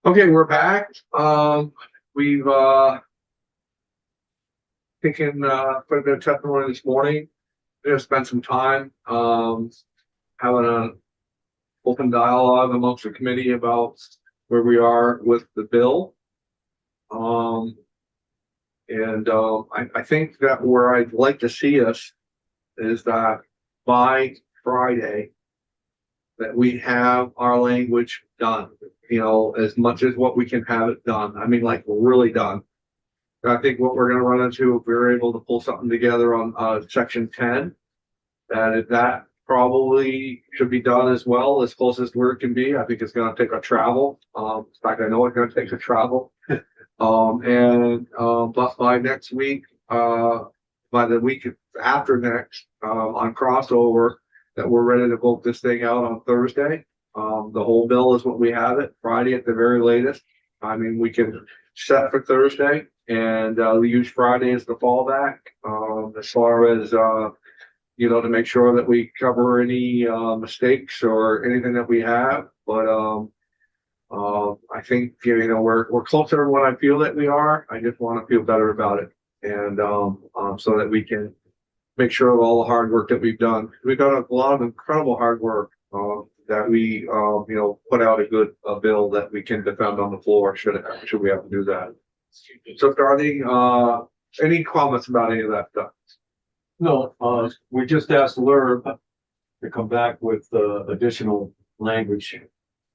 Okay, we're back. We've taken quite a bit of testimony this morning. We're gonna spend some time having an open dialogue amongst the committee about where we are with the bill. I think that where I'd like to see us is that by Friday that we have our language done, as much as what we can have it done. I mean, like really done. I think what we're gonna run into, if we're able to pull something together on section 10, that probably should be done as well, as close as where it can be. I think it's gonna take a travel. In fact, I know it's gonna take a travel. But by next week, by the week after next, on crossover, that we're ready to vote this thing out on Thursday. The whole bill is what we have it, Friday at the very latest. I mean, we can set for Thursday and we use Friday as the fallback, as far as, to make sure that we cover any mistakes or anything that we have. But I think, we're closer to what I feel that we are. I just want to feel better about it. And so that we can make sure of all the hard work that we've done. We've done a lot of incredible hard work that we, put out a good bill that we can defend on the floor should we have to do that. So, Dorothy, any comments about any of that stuff? No, we just asked Lerb to come back with additional language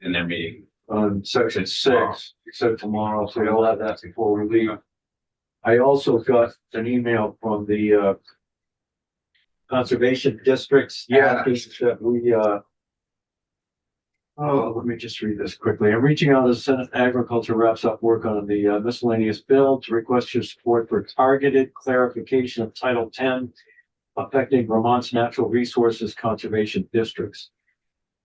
in their meeting. on section 6, except tomorrow, so we'll have that before we leave. I also got an email from the conservation districts. Yeah. That we, let me just read this quickly. I'm reaching out as Senate Agriculture wraps up work on the miscellaneous bill to request your support for targeted clarification of Title 10 affecting Vermont's natural resources conservation districts.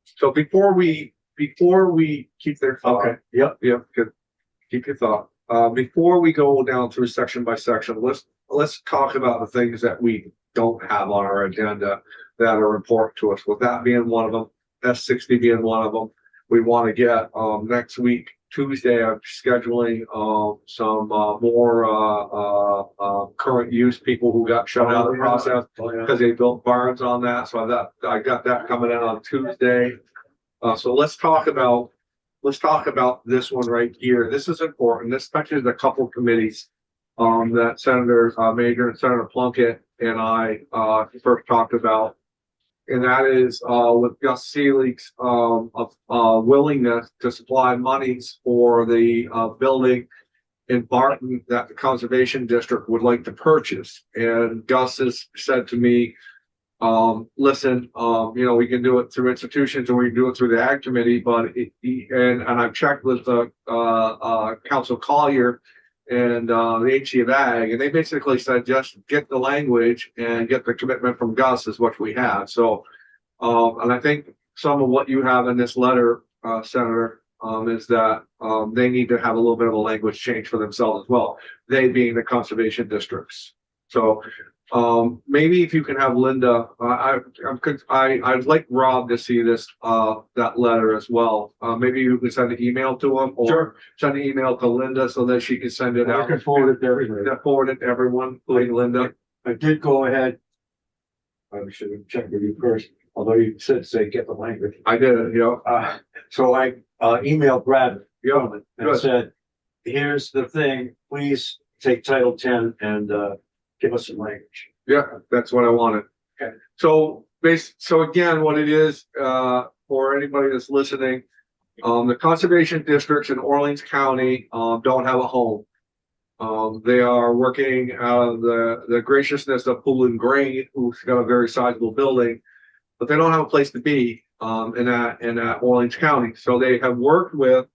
So before we keep their thought. Okay. Yep. Good. Keep your thought. Before we go down through section by section, let's talk about the things that we don't have on our agenda that are important to us. With that being one of them, S60 being one of them, we want to get next week, Tuesday, I'm scheduling some more current use people who got shut out of the process because they built barns on that. So I got that coming in on Tuesday. So let's talk about this one right here. This is important. This touches a couple committees that Senator Major and Senator Plunkett and I first talked about. And that is with Gus Seeley's willingness to supply monies for the building in Barton that the Conservation District would like to purchase. And Gus has said to me, listen, we can do it through institutions or we can do it through the Ag Committee, but and I've checked with Council Collier and the HC of Ag, and they basically said just get the language and get the commitment from Gus is what we have. So, and I think some of what you have in this letter, Senator, is that they need to have a little bit of a language change for themselves as well. They being the conservation districts. So, maybe if you can have Linda, I'd like Rob to see this, that letter as well. Maybe you can send an email to him or send an email to Linda so that she can send it out. I can forward it to everybody. Forward it to everyone, please, Linda. I did go ahead. I should have checked with you first, although you said say get the language. I did it, So I emailed Brad Yeah, and good. said, here's the thing, please take Title 10 and give us some language. Yeah, that's what I wanted. Okay. So again, what it is, for anybody that's listening, the conservation districts in Orleans County, don't have a home. They are working out of the graciousness of Poulin Grain, who's got a very sizable building, but they don't have a place to be, in that Orleans County. So they have worked with,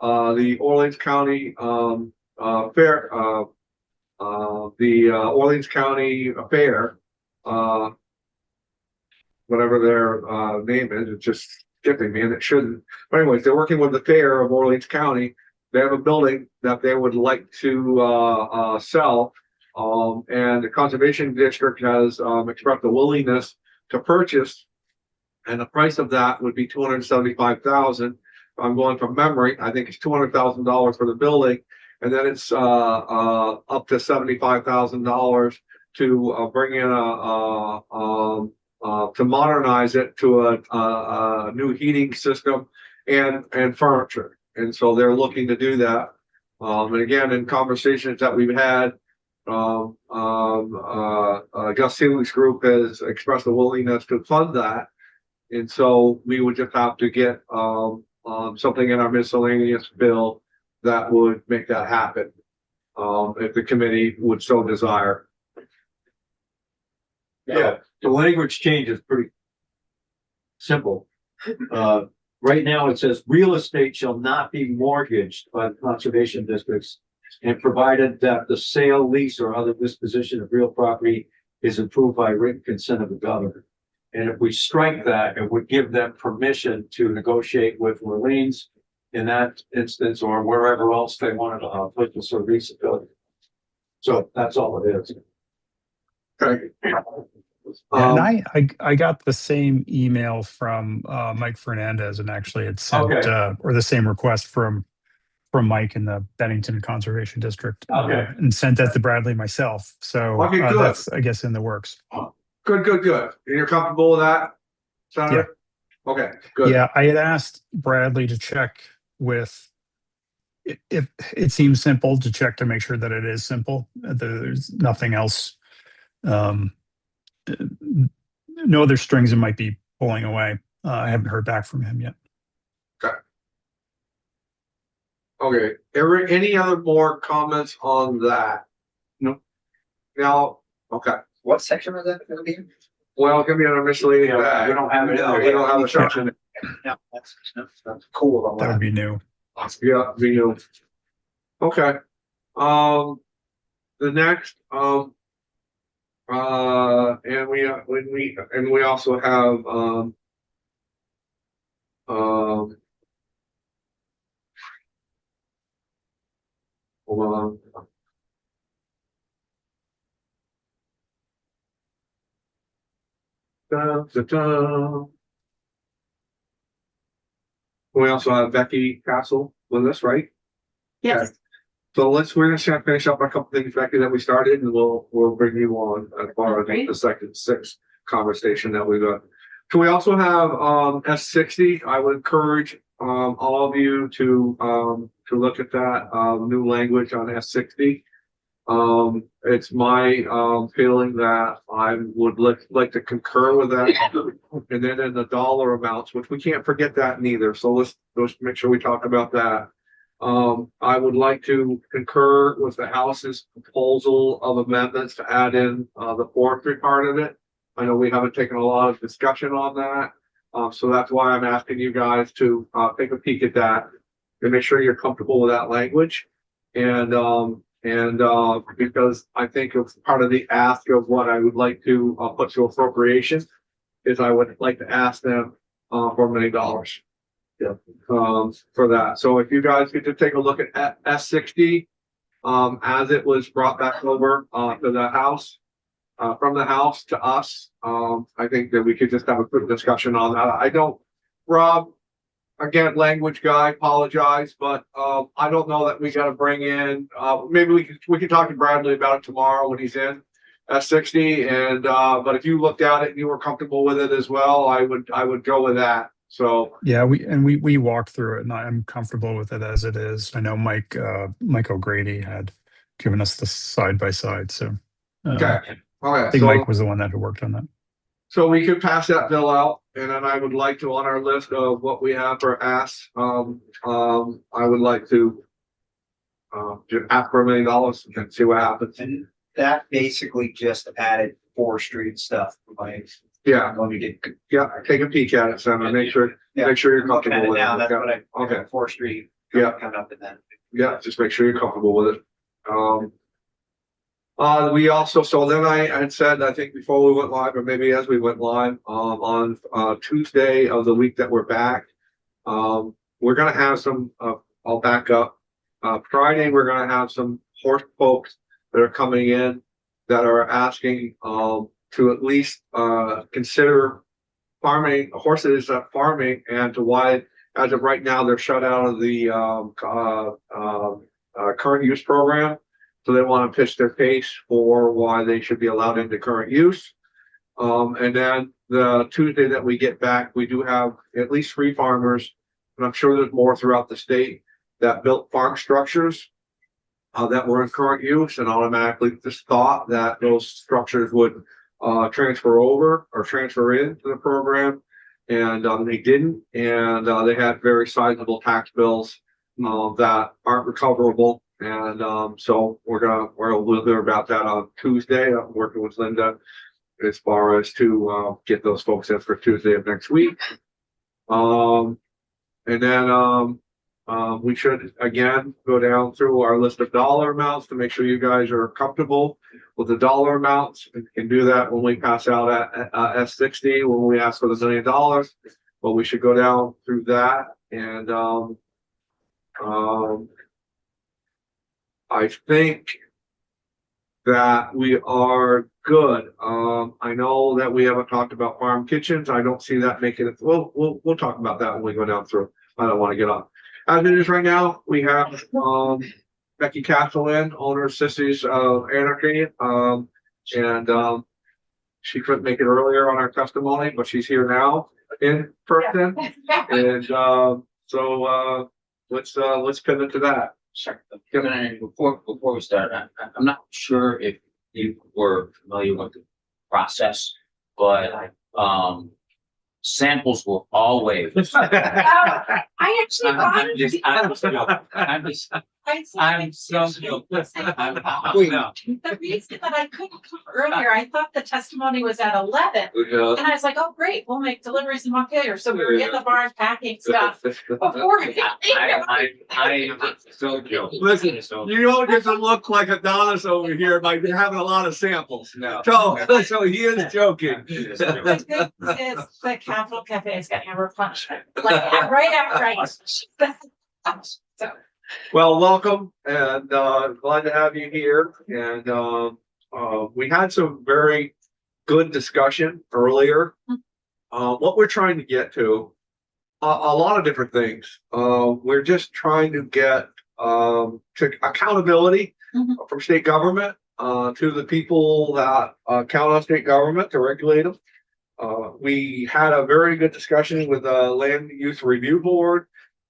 the Orleans County, Fair, the Orleans County Fair, whatever their name is, it's just skipping me and it shouldn't. But anyways, they're working with the Fair of Orleans County. They have a building that they would like to sell. And the Conservation District has expressed a willingness to purchase. And the price of that would be $275,000. I'm going from memory, I think it's $200,000 for the building. And then it's, up to $75,000 to, bring in to modernize it to a new heating system and furniture. And so they're looking to do that. And again, in conversations that we've had, Gus Seeley's group has expressed a willingness to fund that. And so we would just have to get, something in our miscellaneous bill that would make that happen. If the committee would so desire. Yeah, the language change is pretty simple. Right now it says real estate shall not be mortgaged by the conservation districts, and provided that the sale, lease, or other disposition of real property is approved by written consent of the governor. And if we strike that, it would give them permission to negotiate with Orleans in that instance, or wherever else they wanted to purchase or lease a building. So that's all it is. Okay. Yeah, and I got the same email from Mike Fernandez, and actually it sent or the same request from Mike in the Bennington Conservation District, and sent that to Bradley myself. So Okay, good. that's, I guess, in the works. Good. And you're comfortable with that, Senator? Yeah. Okay, good. Yeah, I had asked Bradley to check with, if it seems simple, to check to make sure that it is simple. There's nothing else. No other strings it might be pulling away. I haven't heard back from him yet. Okay. Any other more comments on that? No. Now, okay. What section was that gonna be? Well, it's gonna be under miscellaneous. We don't have it. We don't have a section. No, that's cool. on That would be new. Yeah, we do. Okay. The next, and we also have, hold on. We also have Becky Castle with us, right? Yes. So we're gonna finish up a couple things, Becky, that we started, and we'll bring you on as far as Great. the second six conversation that we got. So we also have S60. I would encourage all of you to look at that new language on S60. It's my feeling that I would like to concur with that. And then in the dollar amounts, which we can't forget that neither. So let's make sure we talk about that. I would like to concur with the House's proposal of amendments to add in the forestry part of it. I know we haven't taken a lot of discussion on that. So that's why I'm asking you guys to take a peek at that and make sure you're comfortable with that language. And because I think it's part of the ask of what I would like to put to appropriation is I would like to ask them for $1 million. Yeah. For that. So if you guys get to take a look at S60, as it was brought back over to the House, from the House to us, I think that we could just have a quick discussion on that. I don't, Rob, again, language guy, apologize, but I don't know that we got to bring in. Maybe we can talk to Bradley about it tomorrow when he's in S60. And but if you looked at it and you were comfortable with it as well, I would go with that. So yeah, we walked through it, and I'm comfortable with it as it is. I know Mike O'Grady had given us the side by side, so okay. I think Mike was the one that had worked on that. So we could pass that bill out, and then I would like to, on our list of what we have for asks, I would like to just ask for $1 million and see what happens. And that basically just added forestry and stuff. Like, Yeah, when we did. yeah, take a peek at it, Senator. Make sure you're Looking at comfortable it with now, it. that's what I, Okay. forestry. Yeah. Coming up in that. Yeah, just make sure you're comfortable with it. We also, so then I had said, I think before we went live, or maybe as we went live, on Tuesday of the week that we're back, we're gonna have some, I'll back up. Friday, we're gonna have some horse folks that are coming in that are asking, to at least, consider farming, horses, farming, and to why as of right now, they're shut out of the current use program. So they want to pitch their case for why they should be allowed into current use. And then the Tuesday that we get back, we do have at least 3 farmers, and I'm sure there's more throughout the state, that built farm structures that were in current use, and automatically just thought that those structures would transfer over or transfer into the program. And they didn't, and they had very sizable tax bills that aren't recoverable. And so we'll hear about that on Tuesday. I'm working with Linda as far as to get those folks in for Tuesday of next week. And then we should again go down through our list of dollar amounts to make sure you guys are comfortable with the dollar amounts. We can do that when we pass out at S60 when we ask for the $1 million. But we should go down through that, and I think that we are good. I know that we haven't talked about farm kitchens. I don't see that making it. We'll talk about that when we go down through. I don't want to get on. As it is right now, we have Becky Castle in, owner of Sissy's Anarchy, and she couldn't make it earlier on our testimony, but she's here now in person. And so let's pivot to that. Sure. Before we start, I'm not sure if you were familiar with the process, but samples will always. I actually thought. I'm so. The reason that I couldn't come earlier, I thought the testimony was at 11. And I was like, oh, great, we'll make deliveries in Montpelier. So we were in the barn packing stuff before. I so joking. Listen, you don't get to look like Adonis over here by having a lot of samples. No. So he is joking. The good news is the Capital Cafe is getting a replenishment, like right after I. So. Well, welcome, and glad to have you here. And we had some very good discussion earlier. What we're trying to get to, a lot of different things. We're just trying to get to accountability from state government to the people that count on state government to regulate them. We had a very good discussion with the Land Use Review Board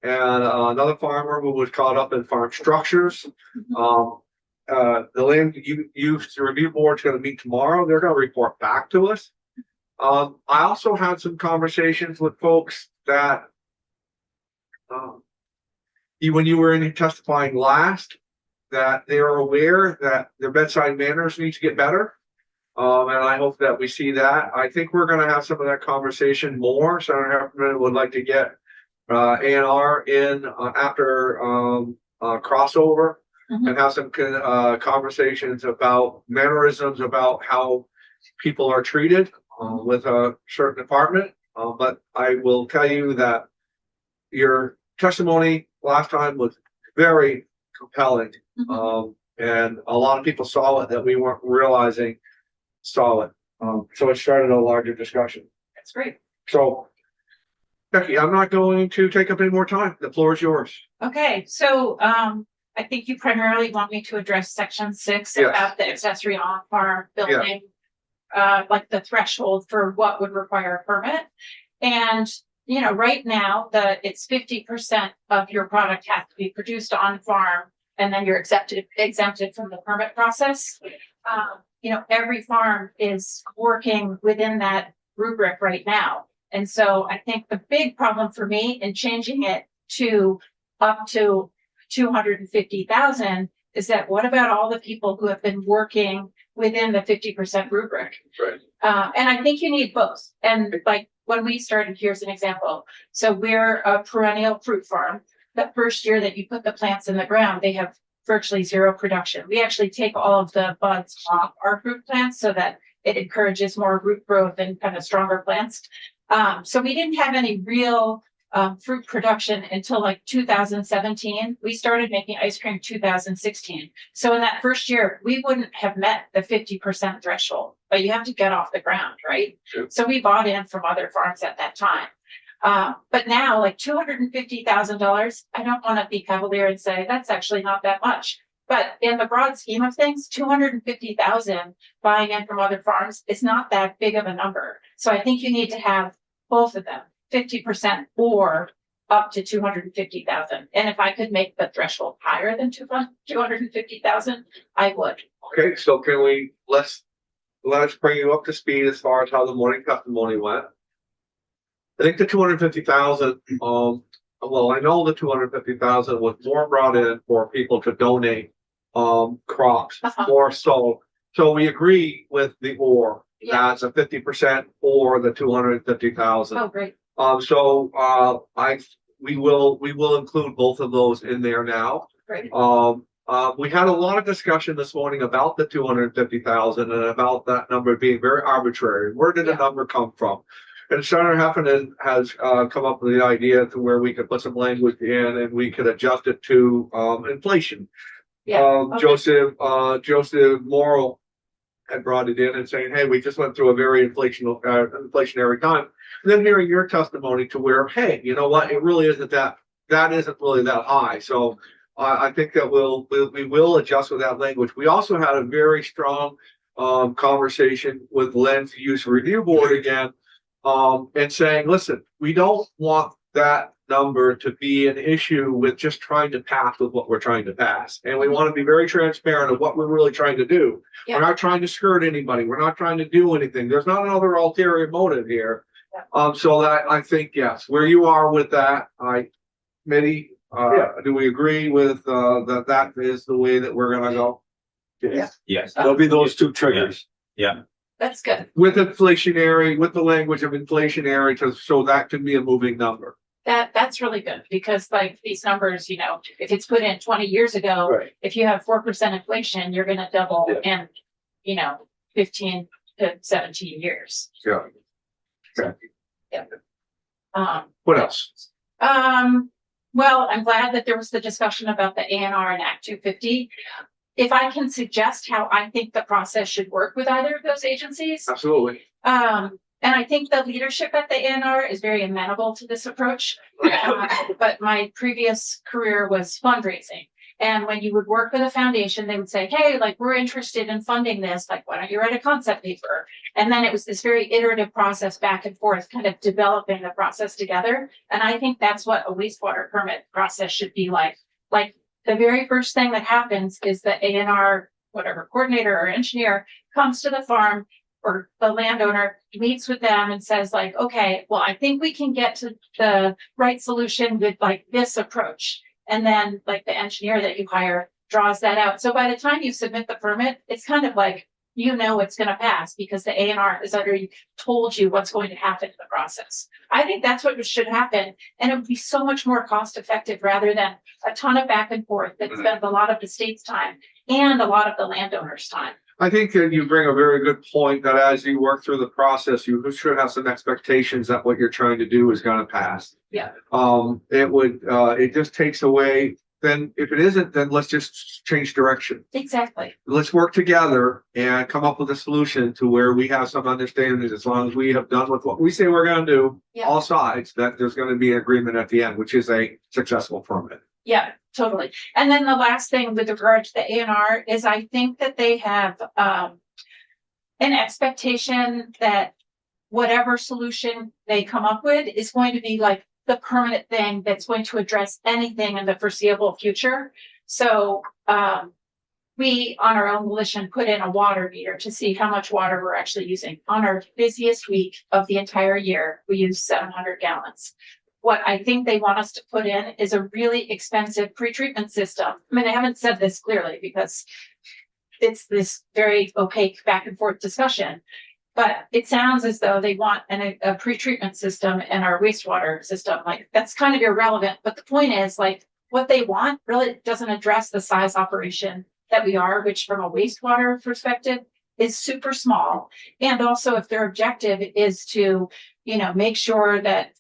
and another farmer who was caught up in farm structures. The Land Use Review Board is going to meet tomorrow. They're going to report back to us. I also had some conversations with folks that when you were in testifying last, that they are aware that their bedside manners need to get better. And I hope that we see that. I think we're going to have some of that conversation more. Senator Heffernan would like to get A&R in after crossover and have some conversations about mannerisms, about how people are treated with a certain department. But I will tell you that your testimony last time was very compelling. And a lot of people saw it that we weren't realizing saw it. So it started a larger discussion. That's great. So Becky, I'm not going to take up any more time. The floor is yours. Okay, so I think you primarily want me to address section 6 Yes. about the accessory on farm building, like the threshold for what would require a permit. And you know, right now it's 50% of your product has to be produced on farm, and then you're exempted from the permit process. You know, every farm is working within that rubric right now. And so I think the big problem for me in changing it to up to 250,000 is that what about all the people who have been working within the 50% rubric? Right. And I think you need both. And like when we started, here's an example. So we're a perennial fruit farm. The first year that you put the plants in the ground, they have virtually zero production. We actually take all of the buds off our fruit plants so that it encourages more root growth and kind of stronger plants. So we didn't have any real fruit production until like 2017. We started making ice cream 2016. So in that first year, we wouldn't have met the 50% threshold, but you have to get off the ground, right? Sure. So we bought in from other farms at that time. But now, like $250,000, I don't want to be cavalier and say that's actually not that much. But in the broad scheme of things, 250,000 buying in from other farms is not that big of a number. So I think you need to have both of them, 50% or up to 250,000. And if I could make the threshold higher than 250,000, I would. Okay, so can we, let's bring you up to speed as far as how the morning testimony went. I think the 250,000, well, I know the 250,000 was more brought in for people to donate, crops or so. So we agree with the or, Yeah. that's a 50% or the 250,000. Oh, great. We will include both of those in there now. Great. We had a lot of discussion this morning about the 250,000 and about that number being very arbitrary. Where did the Yeah. number come from? And Senator Heffernan has come up with the idea to where we could put some language in and we could adjust it to inflation. Yeah. Okay. Joseph Morrow had brought it in and saying, hey, we just went through a very inflationary time. And then hearing your testimony to where, hey, you know what, it really isn't that isn't really that high. So I think that we will adjust with that language. We also had a very strong conversation with Land Use Review Board again, and saying, listen, we don't want that number to be an issue with just trying to pass with what we're trying to pass. And we want to be very transparent of what we're really trying to do. Yeah. We're not trying to skirt anybody. We're not trying to do anything. There's not another ulterior motive here. Yeah. So that I think, yes, where you are with that, Mitty, do we agree with that is the way that we're gonna go? Yeah. Yes. There'll be those two triggers. That's good. With inflationary, with the language of inflationary, so that can be a moving number. That's really good because like these numbers, you know, if it's put in 20 years ago, Right. if you have 4% inflation, you're gonna double in, you know, 15 to 17 years. Yeah. What else? Well, I'm glad that there was the discussion about the ANR and Act 250. If I can suggest how I think the process should work with either of those agencies. Absolutely. And I think the leadership at the ANR is very amenable to this approach. But my previous career was fundraising. And when you would work with a foundation, they would say, hey, like, we're interested in funding this. Like, why don't you write a concept paper? And then it was this very iterative process back and forth, kind of developing the process together. And I think that's what a wastewater permit process should be like. Like, the very first thing that happens is the ANR, whatever coordinator or engineer comes to the farm or the landowner, meets with them and says like, okay, well, I think we can get to the right solution with like this approach. And then like the engineer that you hire draws that out. So by the time you submit the permit, it's kind of like, you know, it's going to pass because the ANR has already told you what's going to happen in the process. I think that's what should happen. And it would be so much more cost effective rather than a ton of back and forth that spends a lot of the state's time and a lot of the landowners' time. I think that you bring a very good point that as you work through the process, you should have some expectations that what you're trying to do is going to pass. Yeah. It just takes away, then if it isn't, then let's just change direction. Exactly. Let's work together and come up with a solution to where we have some understanding as long as we have done with what we say we're going to do, Yeah. all sides, that there's going to be an agreement at the end, which is a successful permit. Yeah, totally. And then the last thing with regard to the ANR is I think that they have an expectation that whatever solution they come up with is going to be like the permanent thing that's going to address anything in the foreseeable future. So we on our own volition put in a water meter to see how much water we're actually using. On our busiest week of the entire year, we use 700 gallons. What I think they want us to put in is a really expensive pretreatment system. I mean, I haven't said this clearly because it's this very opaque back and forth discussion, but it sounds as though they want a pretreatment system in our wastewater system. Like that's kind of irrelevant, but the point is like what they want really doesn't address the size operation that we are, which from a wastewater perspective is super small. And also if their objective is to, you know, make sure that,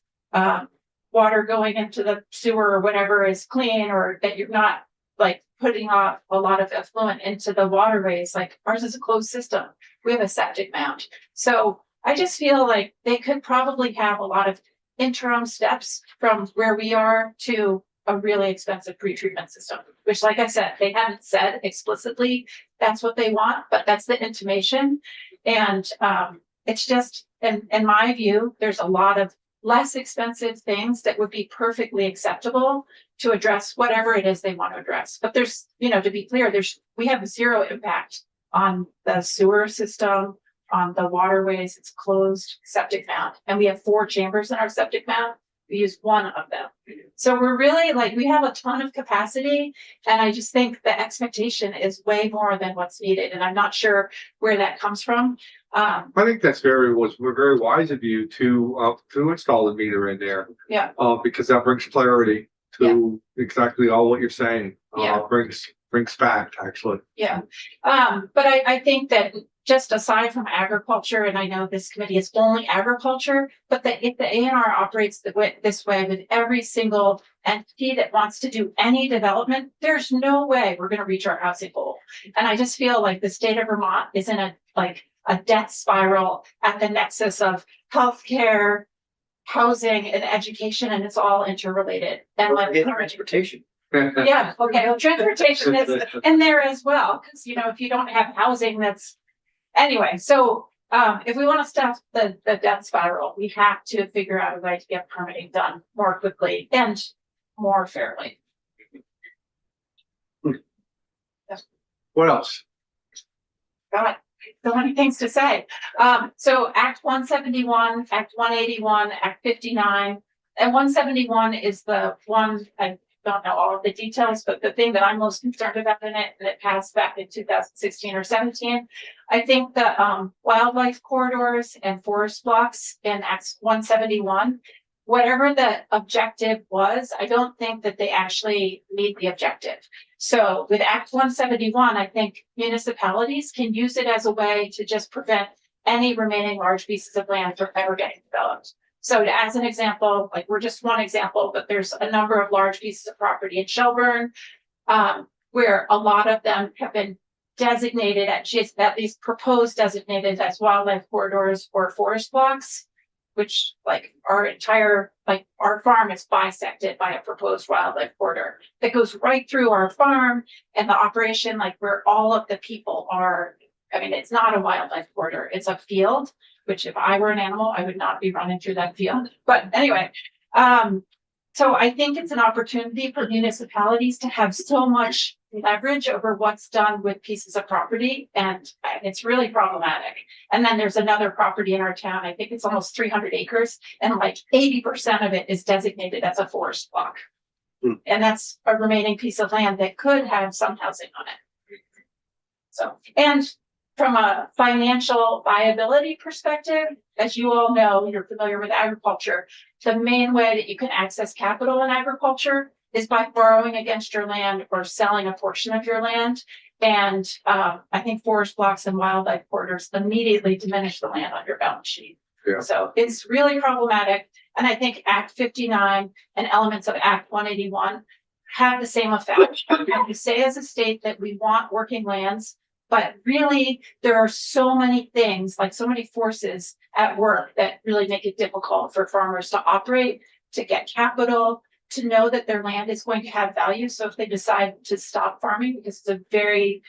water going into the sewer or whatever is clean, or that you're not like putting off a lot of effluent into the waterways. Like ours is a closed system. We have a septic mound. So I just feel like they could probably have a lot of interim steps from where we are to a really expensive pretreatment system, which, like I said, they haven't said explicitly that's what they want, but that's the intimation. And it's just, in my view, there's a lot of less expensive things that would be perfectly acceptable to address whatever it is they want to address. But there's, to be clear, we have zero impact on the sewer system, on the waterways. It's closed septic mount, and we have 4 chambers in our septic mount. We use 1 of them. So we're really we have a ton of capacity, and I just think the expectation is way more than what's needed. And I'm not sure where that comes from. I think that's very wise of you to install the meter in there. Yeah. Because that brings clarity to exactly all what you're saying. Yeah. Brings fact, actually. Yeah. But I think that just aside from agriculture, and I know this committee is only agriculture, but that if the ANR operates this way with every single entity that wants to do any development, there's no way we're going to reach our housing goal. And I just feel like the state of Vermont is in a death spiral at the nexus of healthcare, housing, and education, and it's all interrelated. And Transportation. yeah, okay. Well, transportation is in there as well, because if you don't have housing, that's anyway. So if we want to stop the death spiral, we have to figure out a way to get permitting done more quickly and more fairly. What else? God, so many things to say. So Act 171, Act 181, Act 59, and 171 is the one, I don't know all of the details, but the thing that I'm most concerned about in it, and it passed back in 2016 or 17, I think the wildlife corridors and forest blocks in Act 171, whatever the objective was, I don't think that they actually meet the objective. So with Act 171, I think municipalities can use it as a way to just prevent any remaining large pieces of land from ever getting developed. So as an example, we're just one example, but there's a number of large pieces of property in Shelburne, where a lot of them have been designated at least proposed designated as wildlife corridors or forest blocks, which our farm is bisected by a proposed wildlife corridor that goes right through our farm and the operation, where all of the people are. I mean, it's not a wildlife corridor, it's a field, which if I were an animal, I would not be running through that field. But anyway, so I think it's an opportunity for municipalities to have so much leverage over what's done with pieces of property, and it's really problematic. And then there's another property in our town, I think it's almost 300 acres, and 80% of it is designated as a forest block. And that's a remaining piece of land that could have some housing on it. So, and from a financial viability perspective, as you all know, you're familiar with agriculture, the main way that you can access capital in agriculture is by borrowing against your land or selling a portion of your land. And I think forest blocks and wildlife corridors immediately diminish the land on your balance sheet. Yeah. So it's really problematic. And I think Act 59 and elements of Act 181 have the same effect. And we say as a state that we want working lands, but really, there are so many things, so many forces at work that really make it difficult for farmers to operate, to get capital, to know that their land is going to have value. So if they decide to stop farming, because it's a very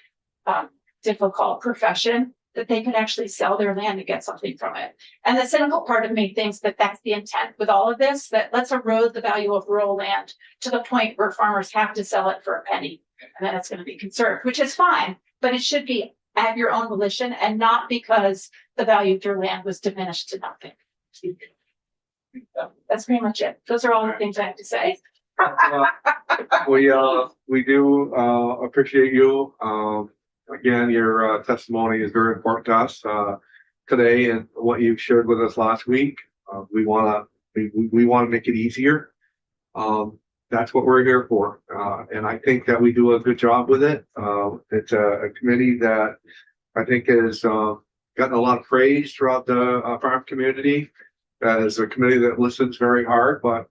difficult profession, that they can actually sell their land and get something from it. And the cynical part of me thinks that that's the intent with all of this, that let's erode the value of rural land to the point where farmers have to sell it for a penny, and then it's going to be conserved, which is fine. But it should be at your own volition and not because the value of your land was diminished to nothing. So that's pretty much it. Those are all the things I have to say. We do appreciate you. Again, your testimony is very important to us today, and what you've shared with us last week. We want to make it easier. That's what we're here for. And I think that we do a good job with it. It's a committee that I think has gotten a lot of praise throughout the farm community as a committee that listens very hard. But,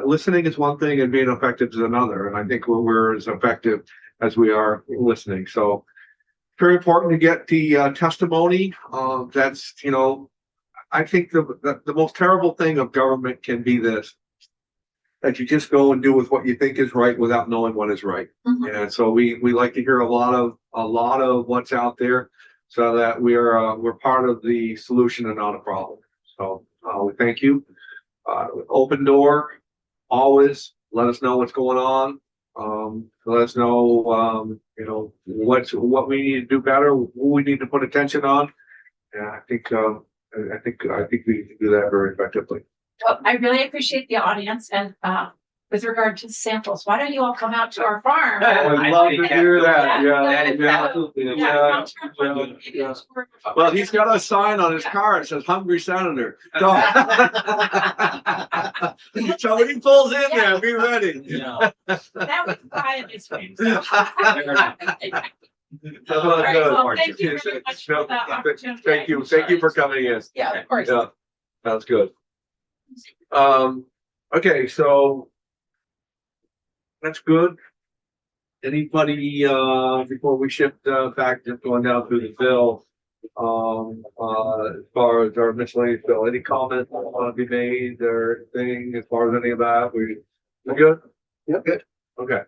listening is one thing and being effective is another. And I think we're as effective as we are listening. So very important to get the testimony. That's, I think the most terrible thing of government can be this. That you just go and do with what you think is right without knowing what is right. Mhm. And so we like to hear a lot of what's out there so that we're part of the solution and not a problem. So we thank you. Open door, always let us know what's going on. Let us know, what we need to do better, who we need to put attention on. And I think we can do that very effectively. Well, I really appreciate the audience and, with regard to the samples, why don't you all come out to our farm? I'd love to hear that. Yeah. Yeah. Well, he's got a sign on his car. It says "Hungry Senator." So, so when he pulls in there, be ready. Yeah. That was quiet this week. That's All right, good. well, thank you very much for the opportunity. Thank you for coming in. Yeah, of course. Yeah, that's good. Okay, so that's good. Anybody, before we shift, back, just going down through the bill, as far as our miscellaneous bill, any comments want to be made or anything as far as any of that? We good? Yep, good. Okay.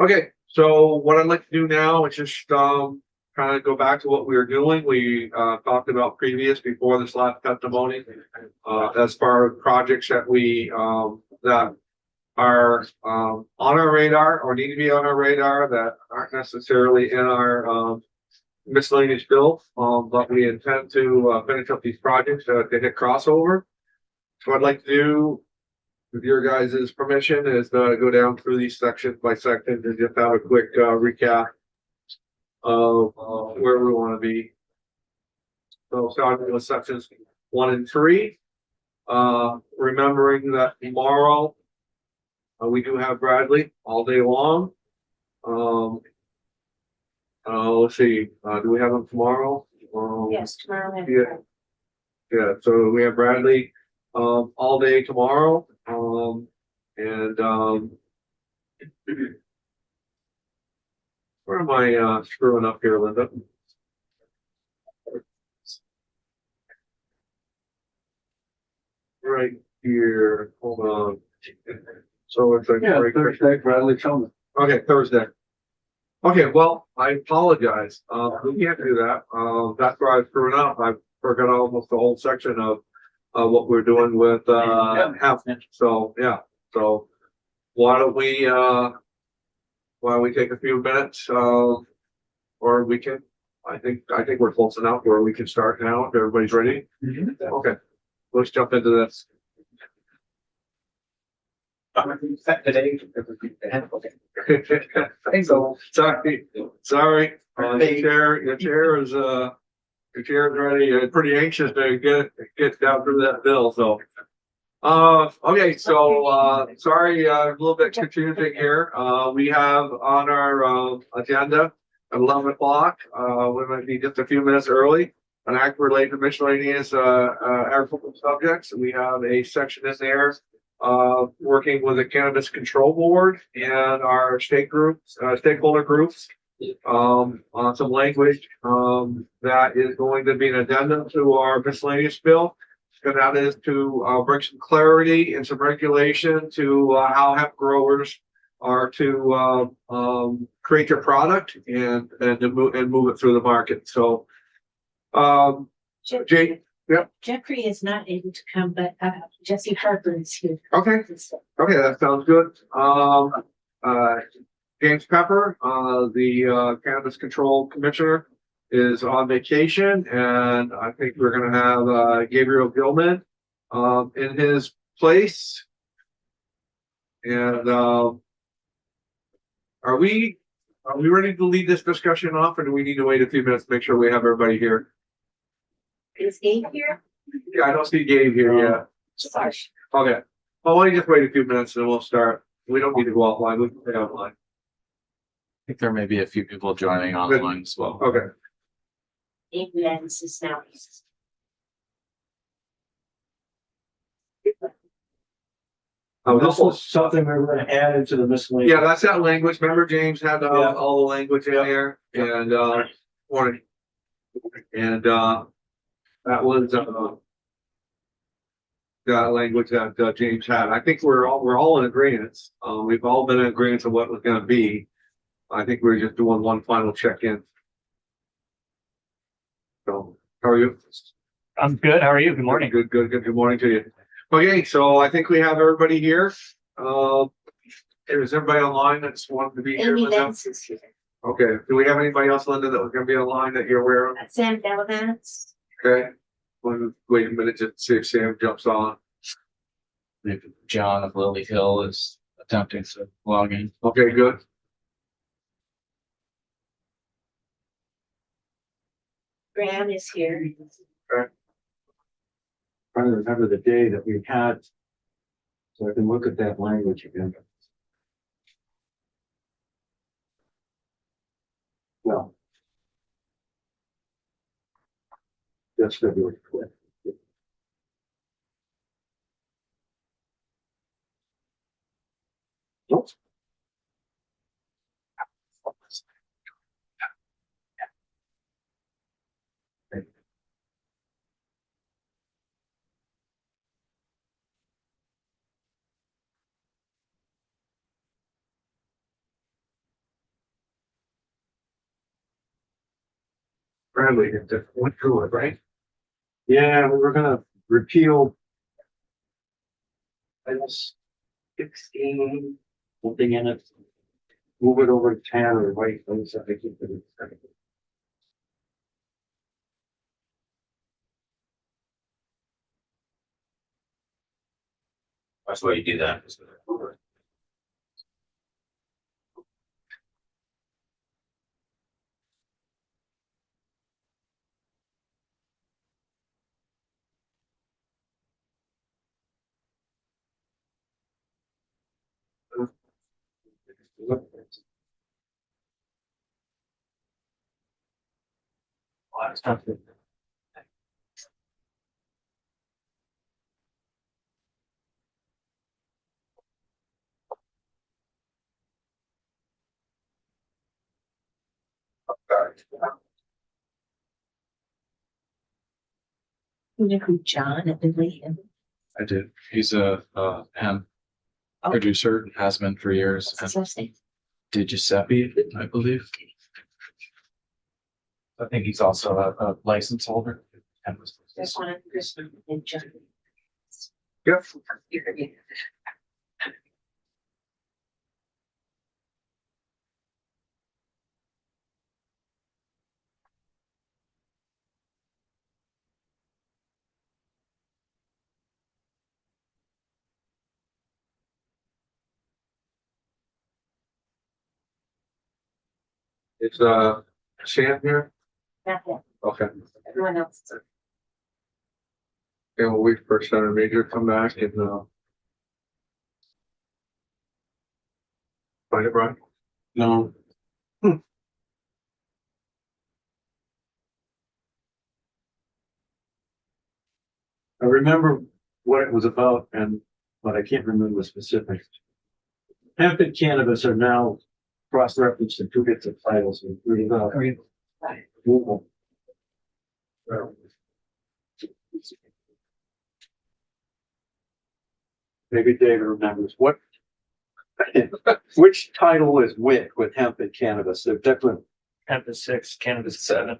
Okay, so what I'd like to do now is just, kind of go back to what we were doing. We, talked about before this last testimony, as far as projects that that are, on our radar or need to be on our radar that aren't necessarily in our, miscellaneous bill, but we intend to, finish up these projects to hit crossover. So what I'd like to do, with your guys' permission, is go down through these sections by section and just have a quick recap of where we want to be. So starting with sections 1 and 3, remembering that tomorrow we do have Bradley all day long. Let's see, do we have him tomorrow? Yes, tomorrow. Yeah. Yeah, so we have Bradley all day tomorrow. Where am I screwing up here, Linda? Right here, hold on. So it's like Yeah, Thursday, Bradley Tillman. okay, Thursday. Okay, well, I apologize. We can't do that. That's where I was screwing up. I forgot almost the whole section of what we're doing with HEP. So yeah, so why don't we take a few minutes, or we can. I think we're close enough where we can start now if everybody's ready. Okay, let's jump into this. So sorry. Your chair is ready. You're pretty anxious to get down through that bill. So, okay. So, sorry, a little bit confusing here. We have on our agenda at 11 o'clock. We might be just a few minutes early. An act related to miscellaneous agricultural subjects. We have a section in there working with the Cannabis Control Board and our stakeholder groups on some language that is going to be an addendum to our miscellaneous bill. And that is to bring some clarity and some regulation to how hemp growers are to create their product and to move it through the market. So, Jake. Jeffrey is not able to come, but Jesse Harper is here. Okay. Okay, that sounds good. James Pepper, the Cannabis Control Commissioner, is on vacation, and I think we're going to have Gabriel Gilman in his place. And are we ready to lead this discussion off, or do we need to wait a few minutes to make sure we have everybody here? Is Gabe here? Yeah, I don't see Gabe here yet. Sorry. Okay. Well, why don't you just wait a few minutes and we'll start. We don't need to go offline. We can stay offline. I think there may be a few people joining online as well. Okay. Gabe Lenz is now. This was something we were going to add into the miscellaneous. Yeah, that's that language. Remember, James had Yeah. all the language in Yeah. there, and morning. And That was, that language that James had. I think we're all in agreement. We've all been in agreement of what it was gonna be. I think we're just doing one final check-in. So, how are you? I'm good. How are you? Good morning. Good, good morning to you. Okay, so I think we have everybody here. Is everybody online that's wanted to be here? Amy Linda? Lenz is here. Okay, do we have anybody else, Linda, that was gonna be online that you're aware of? Sam Delavance. Okay, we'll wait a minute to see if Sam jumps on. John of Lily Hill is attempting to log in. Okay, good. Graham is here. Trying to remember the day that we had. So I can look at that language again. Well. That's February 12th. Oops. Bradley went through it, right? Yeah, we were gonna repeal. Title 16, something in it. Move it over to 10 or wait, I think it. That's why you do that. You know who John at Lily Hill? I did. He's a hemp Oh. producer, has been for years. What's his last name? Giuseppe, I believe. I think he's also a license holder. There's one of Chris and John. Yep. Is Sam here? Not him. Okay. Everyone else. is- And we'll wait for Senator Major to come back and find it, Brian. No. I remember what it was about but I can't remember the specifics. Hemp and cannabis are now cross-referenced in two bits of titles, including Google. Maybe David remembers which title is with hemp and cannabis? They're different. Hemp is 6, cannabis is 7.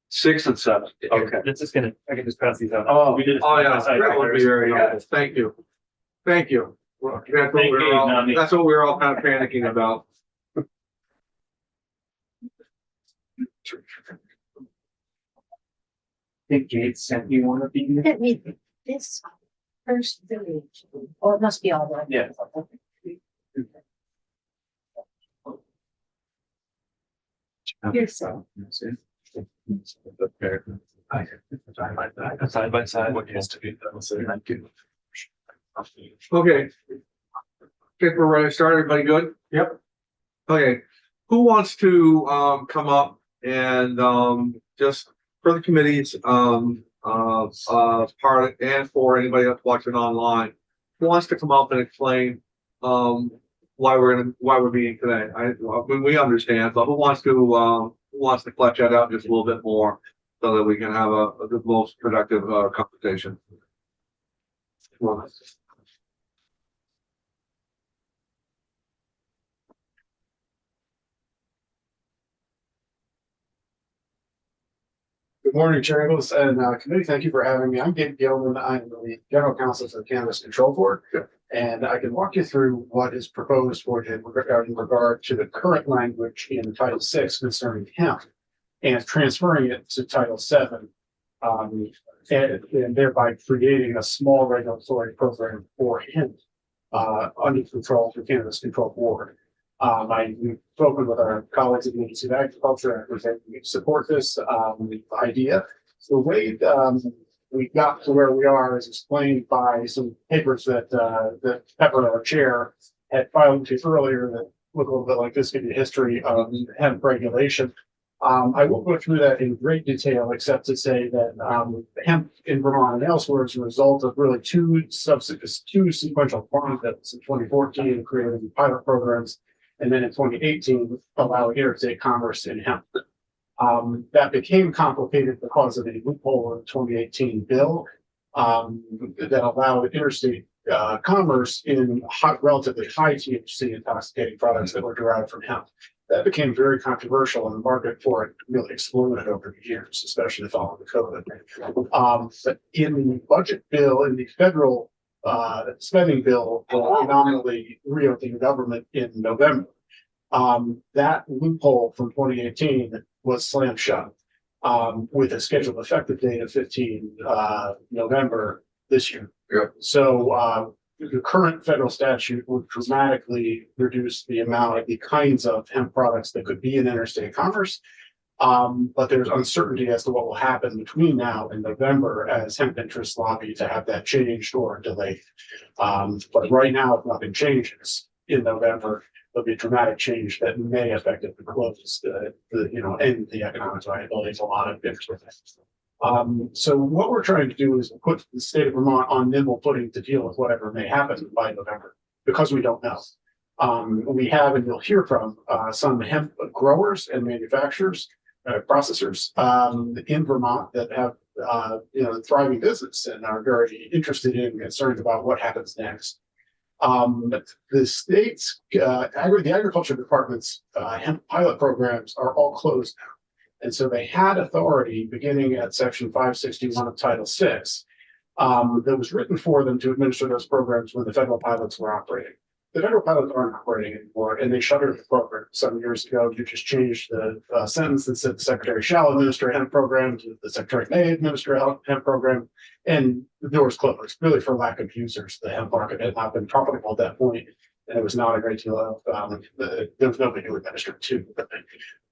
6 and 7. Okay. This is gonna, I can just pass these out. Oh, We did it Oh, side yeah, by side. that would be very helpful. Thank you. Thank you. Well, that's what Thank we're you, all, Nami. that's what we're all kind of panicking about. I think Gates sent you one of these. Let me, this first village, oh, it must be all right. Yeah. Here's some. Side by side. What used to be, that was a thank you. Okay. Okay, we're ready to start. Everybody good? Yep. Okay, who wants to come up and just for the committees part and for anybody that's watching online, who wants to come up and explain why we're meeting today? I mean, we understand, but who wants to flesh that out just a little bit more? so that we can have the most productive, conversation. Well, Good morning, Chair Ingles and committee. Thank you for having me. I'm Gabe Gilman. I'm the General Counsel for the Cannabis Control Board. And I can walk you through what is proposed for you in regard to the current language in Title VI concerning hemp and transferring it to Title VII, and thereby creating a small regulatory program for hemp under control of the Cannabis Control Board. We've spoken with our colleagues at the Agency of Agriculture and we support this idea. So the way we got to where we are is explained by some papers that Pepper, our chair, had filed with you earlier that look a little bit like this, give you a history of hemp regulation. I won't go through that in great detail, except to say that hemp in Vermont and elsewhere is a result of really two sequential farm bills in 2014 creating pilot programs, and then in 2018 allowing interstate commerce in hemp. That became complicated because of a loophole in the 2018 bill that allowed interstate commerce in relatively high THC intoxicating products that were derived from hemp. That became very controversial, and the market for it really exploded over the years, especially following COVID. But in the budget bill, in the federal spending bill, nominally reopening government in November, that loophole from 2018 was slammed shut with a scheduled effective date of 15 November this year. Yep. So the current federal statute would dramatically reduce the amount of the kinds of hemp products that could be in interstate commerce. But there's uncertainty as to what will happen between now and November as hemp interests lobby to have that changed or delayed. But right now, if nothing changes in November, there'll be a dramatic change that may effectively close end the economic viability of a lot of interests. So what we're trying to do is put the state of Vermont on nimble footing to deal with whatever may happen by November, because we don't know. We have, and you'll hear from some hemp growers and manufacturers, processors in Vermont that have thriving business and are very interested in and concerned about what happens next. The state's the agriculture department's hemp pilot programs are all closed now. And so they had authority beginning at section 561 of Title VI that was written for them to administer those programs when the federal pilots were operating. The federal pilots aren't operating anymore, and they shuttered the program some years ago. You just changed the sentence that said the secretary shall administer a hemp program to the secretary may administer a hemp program, and the doors closed, really for lack of users. The hemp market had not been profitable at that point, and it was not a great deal of, there was nobody to administer it to.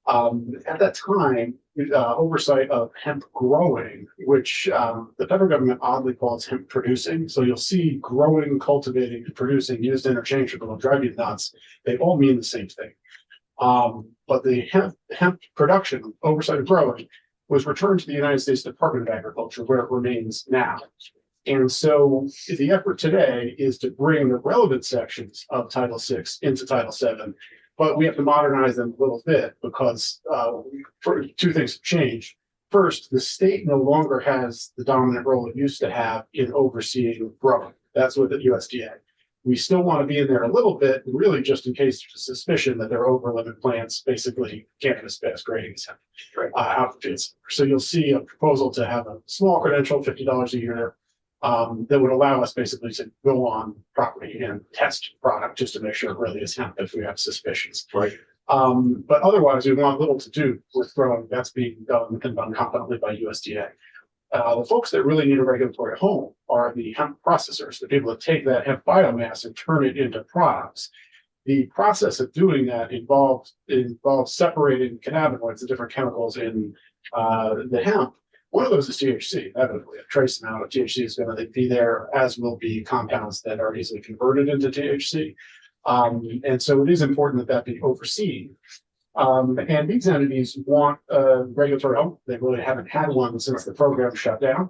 At that time, oversight of hemp growing, which the federal government oddly calls hemp producing. So you'll see growing, cultivating, and producing used interchangeable and drive you nuts. They all mean the same thing. But the hemp production, oversight of growing, was returned to the United States Department of Agriculture, where it remains now. And so the effort today is to bring the relevant sections of Title VI into Title VII. But we have to modernize them a little bit because two things have changed. First, the state no longer has the dominant role it used to have in overseeing growing. That's with the USDA. We still want to be in there a little bit, really just in case there's a suspicion that there are over-limit plants, basically cannabis best gradings outfits. So you'll see a proposal to have a small credential, $50 a year, that would allow us basically to go on property and test product just to make sure it really is hemp if we have suspicions. Right. But otherwise, we want little to do with growing. That's being done and done competently by USDA. The folks that really need a regulatory home are the hemp processors, the people that take that hemp biomass and turn it into products. The process of doing that involves separating cannabinoids, the different chemicals in the hemp. One of those is THC. Evidently, a trace amount of THC is going to be there, as will be compounds that are easily converted into THC. And so it is important that that be overseen. And these entities want a regulatory home. They really haven't had one since the program shut down.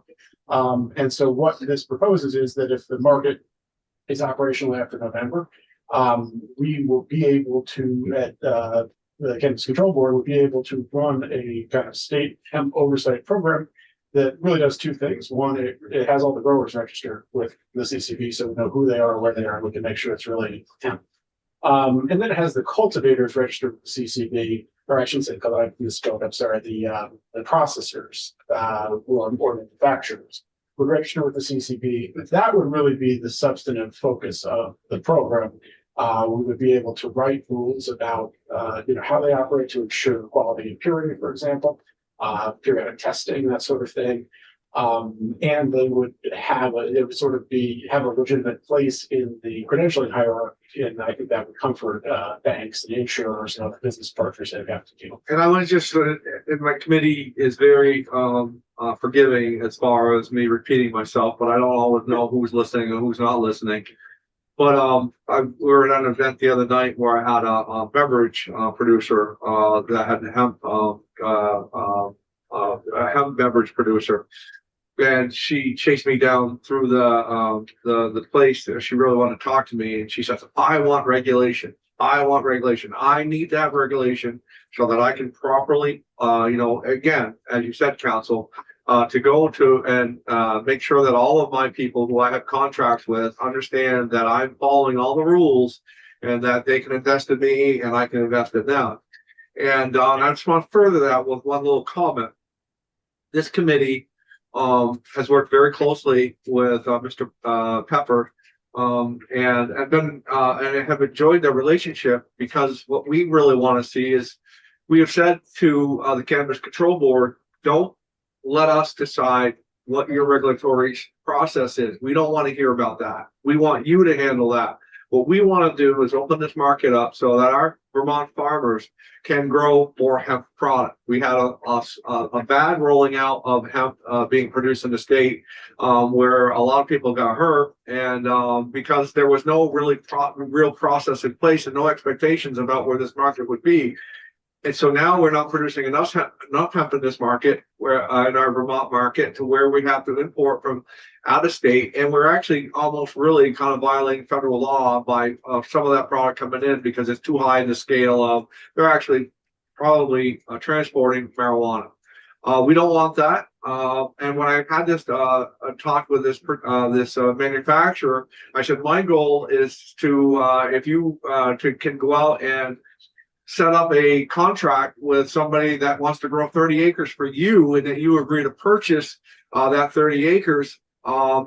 And so what this proposes is that if the market is operational after November, we will be able to, the Cannabis Control Board would be able to run a kind of state hemp oversight program that really does two things. One, it has all the growers registered with the CCB, so we know who they are, where they are, and we can make sure it's really hemp. And then it has the cultivators registered with the CCB, or I shouldn't say, because I misspoke, I'm sorry, the processors or manufacturers would register with the CCB. But that would really be the substantive focus of the program. We would be able to write rules about how they operate to ensure quality and purity, for example, periodic testing, that sort of thing. And they would have have a legitimate place in the credentialing hierarchy, and I think that would comfort banks and insurers and other business partners that have to deal. And I want to just, and my committee is very forgiving as far as me repeating myself, but I don't always know who's listening and who's not listening. But we were at an event the other night where I had a beverage producer that had a hemp beverage producer. And she chased me down through the place. She really wanted to talk to me, and she says, "I want regulation. I want regulation. I need that regulation so that I can properly, again, as you said, counsel, to go to and make sure that all of my people who I have contracts with understand that I'm following all the rules, and that they can invest in me and I can invest in them." And I just want to further that with one little comment. This committee has worked very closely with Mr. Pepper, and have enjoyed their relationship, because what we really want to see is, we have said to the Cannabis Control Board, don't let us decide what your regulatory process is. We don't want to hear about that. We want you to handle that. What we want to do is open this market up so that our Vermont farmers can grow more hemp product. We had a bad rolling out of hemp being produced in the state, where a lot of people got hurt, and because there was no real process in place and no expectations about where this market would be. And so now we're not producing enough hemp in this market, where in our Vermont market, to where we have to import from out of state, and we're actually almost really kind of violating federal law by some of that product coming in, because it's too high in the scale of, they're actually probably transporting marijuana. We don't want that. And when I had this talk with this manufacturer, I said, my goal is to, if you can go out and set up a contract with somebody that wants to grow 30 acres for you, and that you agree to purchase that 30 acres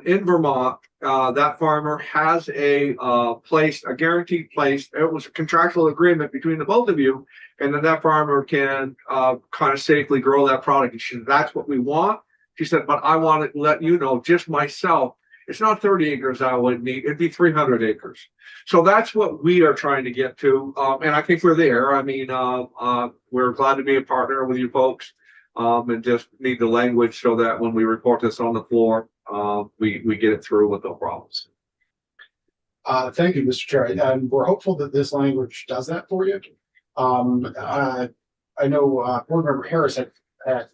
in Vermont. That farmer has a guaranteed place. It was a contractual agreement between the both of you, and then that farmer can kind of safely grow that product. And she said, that's what we want. She said, but I want to let you know, just myself, it's not 30 acres I would need, it'd be 300 acres. So that's what we are trying to get to. And I think we're there. I mean, we're glad to be a partner with you folks, and just need the language so that when we report this on the floor, we get it through with no problems. Thank you, Mr. Chair. And we're hopeful that this language does that for you. I know Board Member Harris had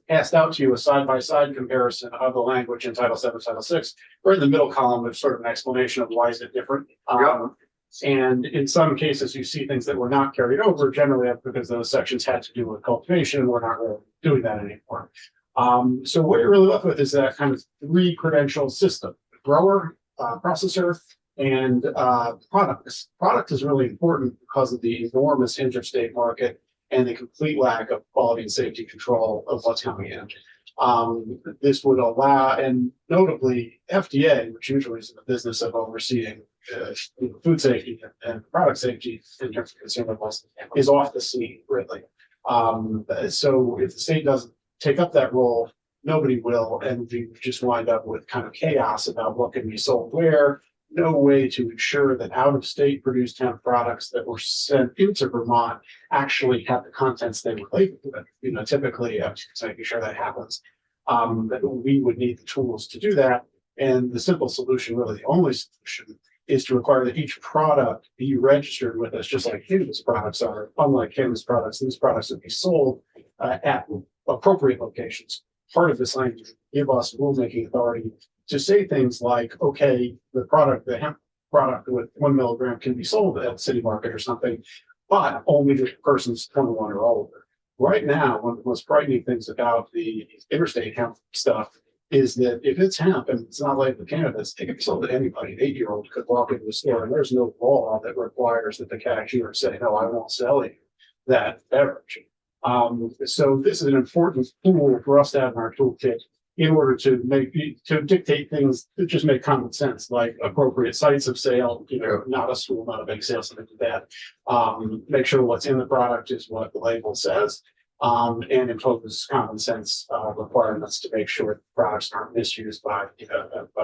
passed out to you a side-by-side comparison of the language in Title 7, Title 6. Right in the middle column, there's sort of an explanation of why is it different. And in some cases, you see things that were not carried over, generally because those sections had to do with cultivation, and we're not really doing that anymore. So what you're really left with is that kind of 3-credential system: grower, processor, and products. Product is really important because of the enormous interstate market and the complete lack of quality and safety control of what's coming in. This would allow, and notably FDA, which usually is in the business of overseeing food safety and product safety in terms of consumables, is off the scene, really. So if the state doesn't take up that role, nobody will, and we just wind up with kind of chaos about what can be sold where. No way to ensure that out-of-state produced hemp products that were sent into Vermont actually have the contents they were labeled with. Typically, making sure that happens. We would need the tools to do that, and the simple solution, really the only solution, is to require that each product be registered with us, just like cannabis products are. Unlike cannabis products, these products would be sold at appropriate locations. Part of this language give us rulemaking authority to say things like, okay, the hemp product with 1 milligram can be sold at City Market or something, but only the person's 21 or older. Right now, one of the most frightening things about the interstate hemp stuff is that if it's hemp and it's not like the cannabis, it can be sold to anybody. An 8-year-old could walk into a store and there's no law that requires that the cashier say, no, I won't sell you that beverage. So this is an important tool for us to have in our toolkit in order to dictate things that just make common sense, like appropriate sites of sale, not a school, not a big sale, something like that. Make sure what's in the product is what the label says. And impose common sense requirements to make sure that products aren't misused by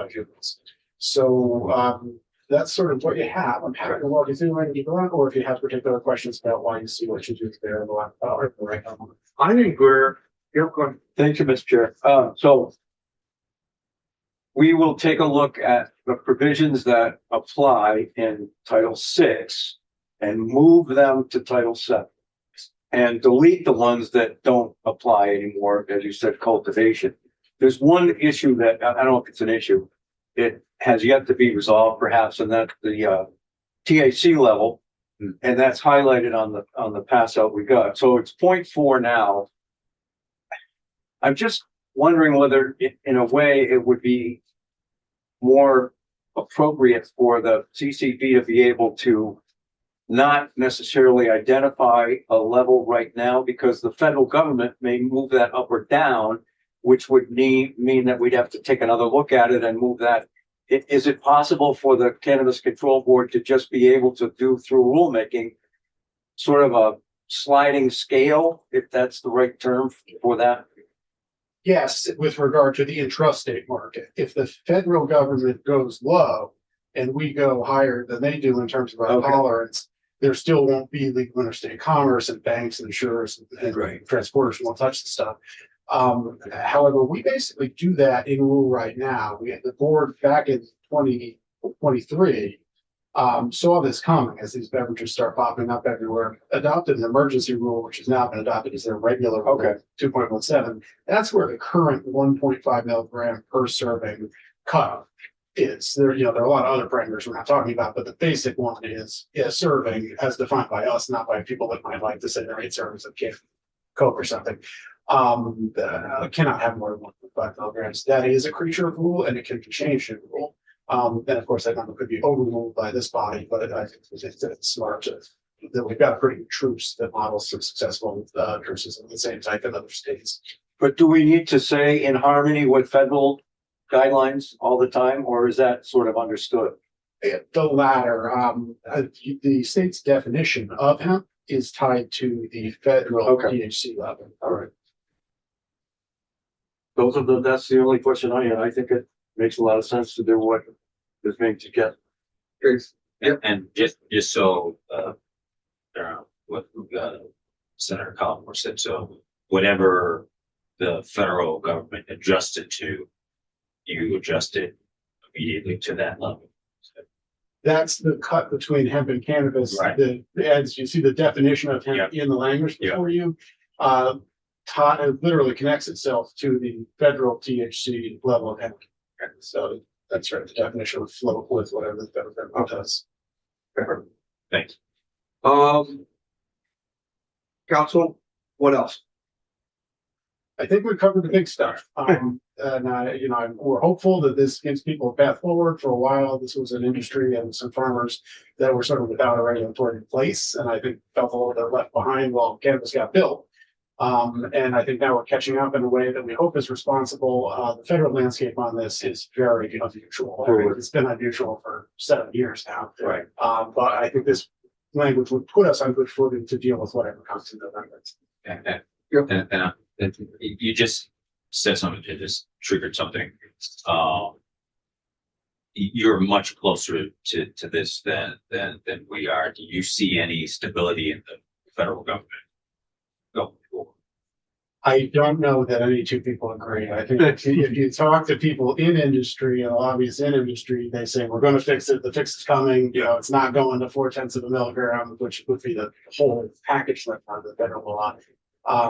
humans. So that's sort of what you have. I'm happy to walk you through any of that, or if you have particular questions about why you see what you do there in the left or the right. I think we're, go ahead. Thank you, Mr. Chair. So we will take a look at the provisions that apply in Title VI and move them to Title VII and delete the ones that don't apply anymore, as you said, cultivation. There's one issue that, I don't know if it's an issue, it has yet to be resolved perhaps, and that's the THC level. And that's highlighted on the pass out we got. So it's 0.4 now. I'm just wondering whether in a way it would be more appropriate for the CCB to be able to not necessarily identify a level right now, because the federal government may move that up or down, which would mean that we'd have to take another look at it and move that. Is it possible for the Cannabis Control Board to just be able to do through rulemaking sort of a sliding scale, if that's the right term for that? Yes, with regard to the intrastate market. If the federal government goes low and we go higher than they do in terms of our tolerance, there still won't be legal interstate commerce, and banks and insurers and transporters won't touch the stuff. However, we basically do that in rule right now. We had the board back in 2023 saw this coming as these beverages start popping up everywhere, adopted an emergency rule, which has now been adopted as their regular rule, 2.17. That's where the current 1.5 milligram per serving cutoff is. There are a lot of other parameters we're not talking about, but the basic one is serving as defined by us, not by people that might like to say they're 8 servings of Coke or something. Cannot have more than 1.5 milligrams. That is a creature of rule, and it can be changed in rule. Then of course that number could be overruled by this body, but I think it's smart that we've got a pretty good truce that models some successful truces of the same type in other states. But do we need to say in harmony with federal guidelines all the time, or is that sort of understood? The latter. The state's definition of hemp is tied to the federal THC level. All right. That's the only question I had. I think it makes a lot of sense to do what is being suggested. And just so, what Senator Collmore said, so whatever the federal government adjusted to, you adjust it immediately to that level. That's the cut between hemp and cannabis. Right. As you see the definition of hemp in the language before you, it literally connects itself to the federal THC level of hemp. So that's right. The definition would float with whatever the federal government does. Thanks. Council, what else? I think we covered the big stuff. And we're hopeful that this gives people a path forward. For a while, this was an industry and some farmers that were sort of without a regulatory place, and I think felt a little bit left behind while cannabis got built. And I think now we're catching up in a way that we hope is responsible. The federal landscape on this is very unusual. It's been unusual for 7 years now. Right. But I think this language would put us on good footing to deal with whatever comes in November. And you just said something that just triggered something. You're much closer to this than we are. Do you see any stability in the federal government going forward? I don't know that any two people agree. I think if you talk to people in industry and lobbyists in industry, they say we're going to fix it. The fix is coming. It's not going to 0.4 milligram, which would be the whole package left on the federal law.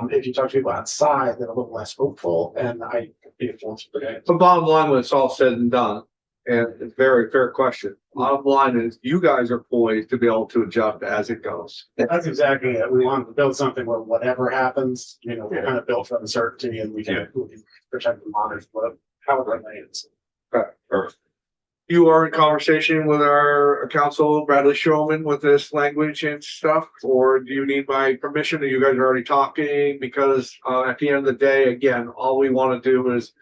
If you talk to people outside, they're a little less hopeful, and I be a fool to predict. The bottom line, when it's all said and done, And it's a very fair question. Bottom line is you guys are poised to be able to adjust as it goes. That's exactly it. We want to build something where whatever happens, you know, we're kind of built for uncertainty and we can protect the monitors, however it lands. Perfect. You are in conversation with our council, Bradley Showman, with this language and stuff, or do you need my permission? Are you guys already talking? Because at the end of the day, again, all we want to do is,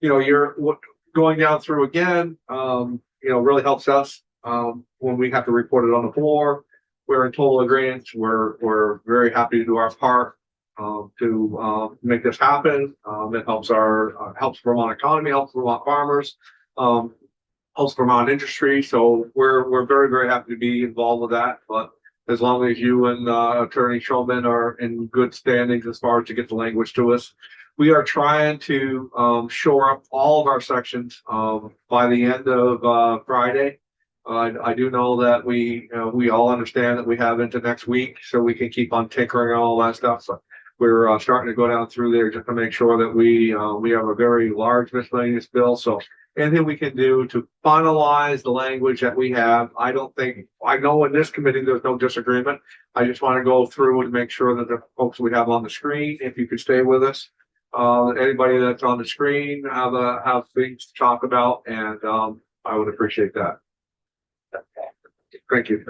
you know, going down through again, you know, really helps us when we have to report it on the floor. We're in total agreement. We're very happy to do our part to make this happen. It helps helps Vermont economy, helps Vermont farmers. Helps Vermont industry, so we're very, very happy to be involved with that. But as long as you and Attorney Shulman are in good standings as far as to get the language to us, we are trying to shore up all of our sections by the end of Friday. I do know that we all understand that we have into next week, so we can keep on tinkering and all that stuff. So we're starting to go down through there just to make sure that we have a very large miscellaneous bill. So anything we can do to finalize the language that we have. I know in this committee, there's no disagreement. I just want to go through and make sure that the folks we have on the screen, if you could stay with us, anybody that's on the screen have things to talk about, and I would appreciate that. Thank you.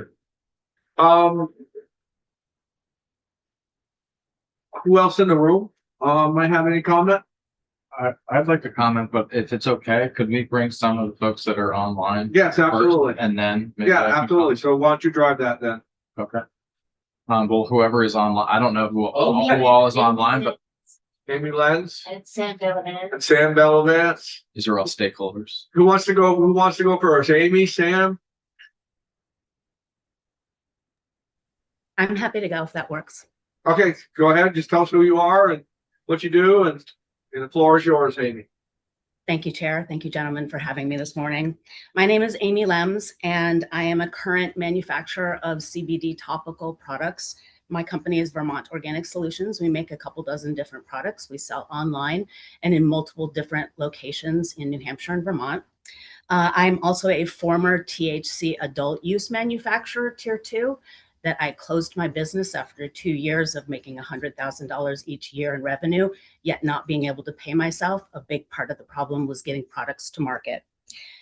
Who else in the room might have any comment? I'd like to comment, but if it's okay, could we bring some of the folks that are online? Yes, absolutely. And then maybe Yeah, I can absolutely. So why don't you drive that then? Okay. Well, whoever is online, I don't know who all is online, but Amy Lenz And Sam Bellman. and Sam Bellavance. these are all stakeholders. Who wants to go first? Amy, Sam? I'm happy to go if that works. Okay, go ahead. Just tell us who you are and what you do, and the floor is yours, Amy. Thank you, Chair. Thank you, gentlemen, for having me this morning. My name is Amy Lems, and I am a current manufacturer of CBD topical products. My company is Vermont Organic Solutions. We make a couple dozen different products. We sell online and in multiple different locations in New Hampshire and Vermont. I'm also a former THC adult use manufacturer, Tier 2, that I closed my business after 2 years of making $100,000 each year in revenue, yet not being able to pay myself. A big part of the problem was getting products to market.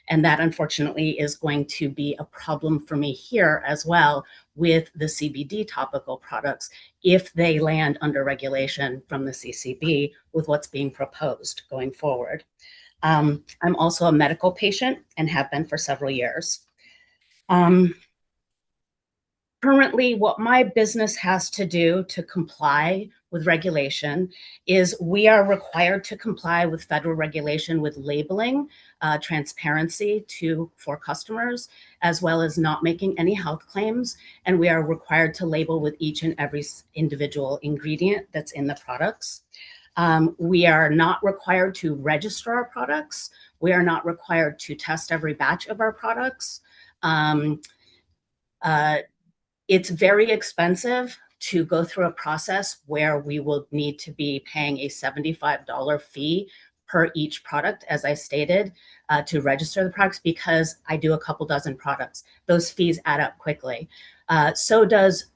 And that unfortunately is going to be a problem for me here as well with the CBD topical products if they land under regulation from the CCB with what's being proposed going forward. I'm also a medical patient and have been for several years. Currently, what my business has to do to comply with regulation is we are required to comply with federal regulation with labeling, transparency for customers, as well as not making any health claims. And we are required to label with each and every individual ingredient that's in the products. We are not required to register our products. We are not required to test every batch of our products. It's very expensive to go through a process where we will need to be paying a $75 fee per each product, as I stated, to register the products, because I do a couple dozen products. Those fees add up quickly. So does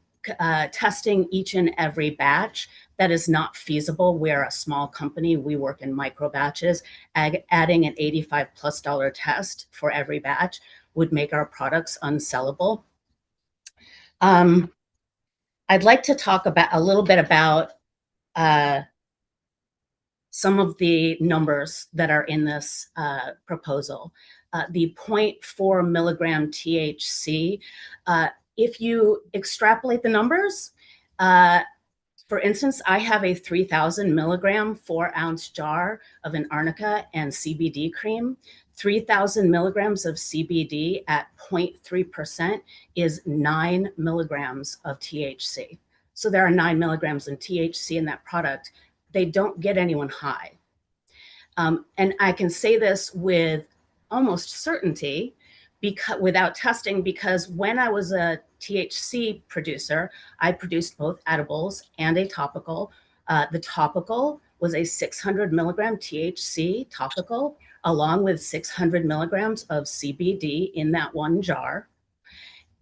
testing each and every batch. That is not feasible. We're a small company. We work in micro batches. Adding an $85+ test for every batch would make our products unsellable. I'd like to talk about a little bit about some of the numbers that are in this proposal. The 0.4 milligram THC, if you extrapolate the numbers, for instance, I have a 3,000 milligram 4-ounce jar of an arnica and CBD cream. 3,000 milligrams of CBD at 0.3% is 9 milligrams of THC. So there are 9 milligrams of THC in that product. They don't get anyone high. And I can say this with almost certainty without testing, because when I was a THC producer, I produced both edibles and a topical. The topical was a 600 milligram THC topical. along with 600 milligrams of CBD in that one jar.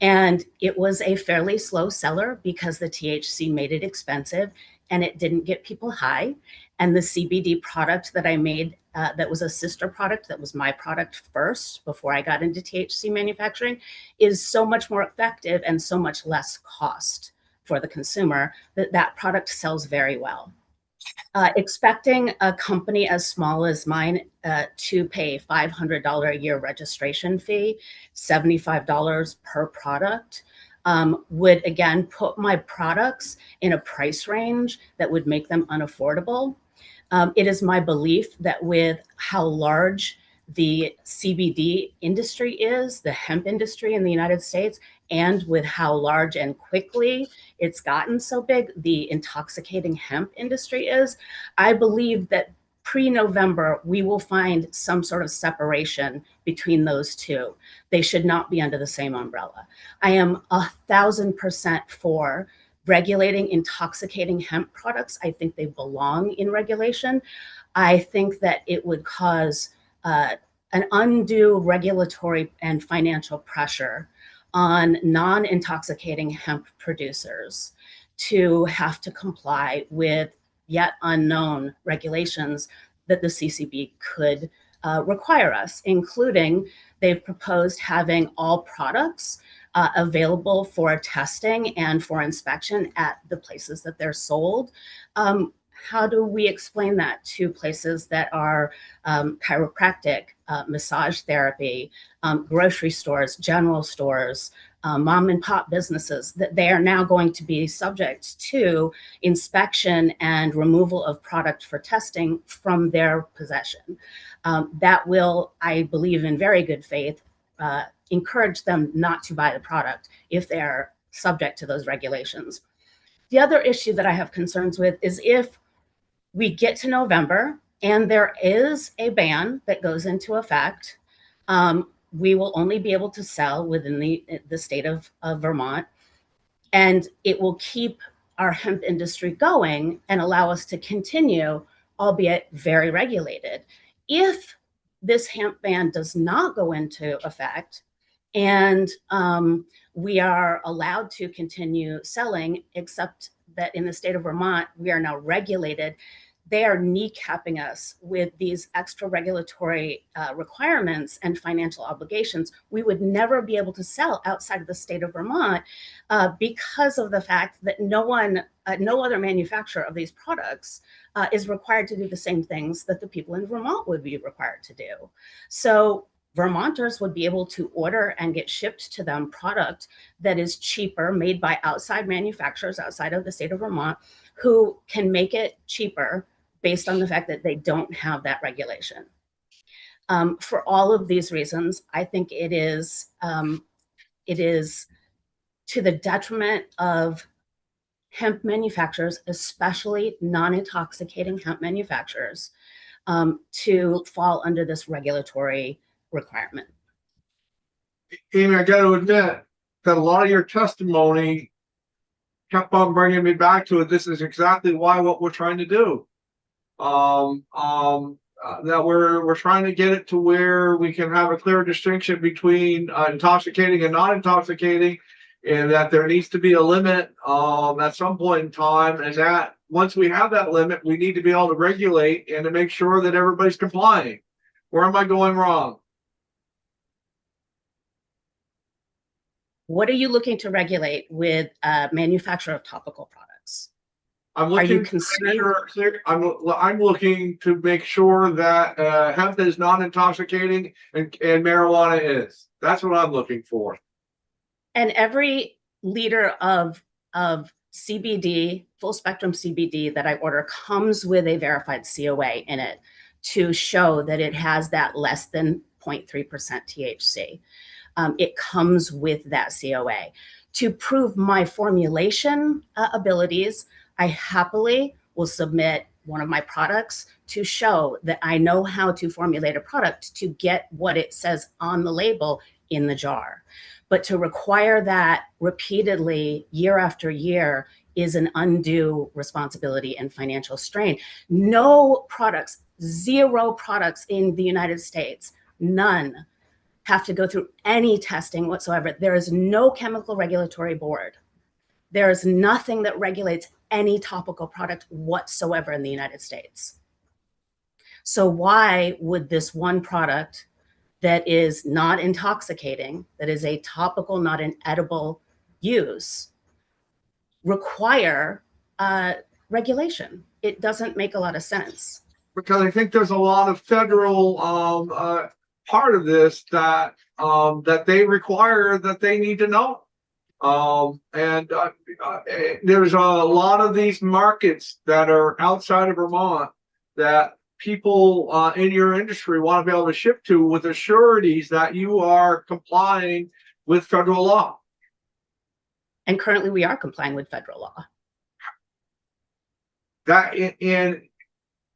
And it was a fairly slow seller because the THC made it expensive and it didn't get people high. And the CBD product that I made, that was a sister product, that was my product first before I got into THC manufacturing, is so much more effective and so much less cost for the consumer that that product sells very well. Expecting a company as small as mine to pay $500 a year registration fee, $75 per product, would again put my products in a price range that would make them unaffordable. It is my belief that with how large the CBD industry is, the hemp industry in the United States, and with how large and quickly it's gotten so big, the intoxicating hemp industry is, I believe that pre-November, we will find some sort of separation between those two. They should not be under the same umbrella. I am 1,000% for regulating intoxicating hemp products. I think they belong in regulation. I think that it would cause an undue regulatory and financial pressure on non-intoxicating hemp producers to have to comply with yet unknown regulations that the CCB could require us, including they've proposed having all products available for testing and for inspection at the places that they're sold. How do we explain that to places that are chiropractic, massage therapy, grocery stores, general stores, mom and pop businesses, that they are now going to be subject to inspection and removal of product for testing from their possession? That will, I believe in very good faith, encourage them not to buy the product if they're subject to those regulations. The other issue that I have concerns with is if we get to November and there is a ban that goes into effect, we will only be able to sell within the state of Vermont, and it will keep our hemp industry going and allow us to continue, albeit very regulated. If this hemp ban does not go into effect and we are allowed to continue selling, except that in the state of Vermont, we are now regulated, they are kneecapping us with these extra regulatory requirements and financial obligations. We would never be able to sell outside of the state of Vermont because of the fact that no other manufacturer of these products is required to do the same things that the people in Vermont would be required to do. So Vermonters would be able to order and get shipped to them product that is cheaper, made by outside manufacturers outside of the state of Vermont, who can make it cheaper based on the fact that they don't have that regulation. For all of these reasons, I think it is to the detriment of hemp manufacturers, especially non-intoxicating hemp manufacturers, to fall under this regulatory requirement. Amy, I got to admit that a lot of your testimony kept on bringing me back to it. This is exactly what we're trying to do. That we're trying to get it to where we can have a clear distinction between intoxicating and non-intoxicating, and that there needs to be a limit at some point in time, and that once we have that limit, we need to be able to regulate and to make sure that everybody's complying. Where am I going wrong? What are you looking to regulate with manufacture of topical products? I'm looking I'm looking to make sure that hemp is non-intoxicating and marijuana is. That's what I'm looking for. And every liter of CBD, full spectrum CBD that I order comes with a verified COA in it to show that it has that less than 0.3% THC. It comes with that COA. To prove my formulation abilities, I happily will submit one of my products to show that I know how to formulate a product to get what it says on the label in the jar. But to require that repeatedly year after year is an undue responsibility and financial strain. No products 0 products in the United States, none have to go through any testing whatsoever. There is no chemical regulatory board. There is nothing that regulates any topical product whatsoever in the United States. So why would this one product that is not intoxicating, that is a topical, not an edible use, require regulation? It doesn't make a lot of sense. Because I think there's a lot of federal part of this that that they require that they need to know. There's a lot of these markets that are outside of Vermont that people in your industry want to be able to ship to with assurities that you are complying with federal law. And currently we are complying with federal law. That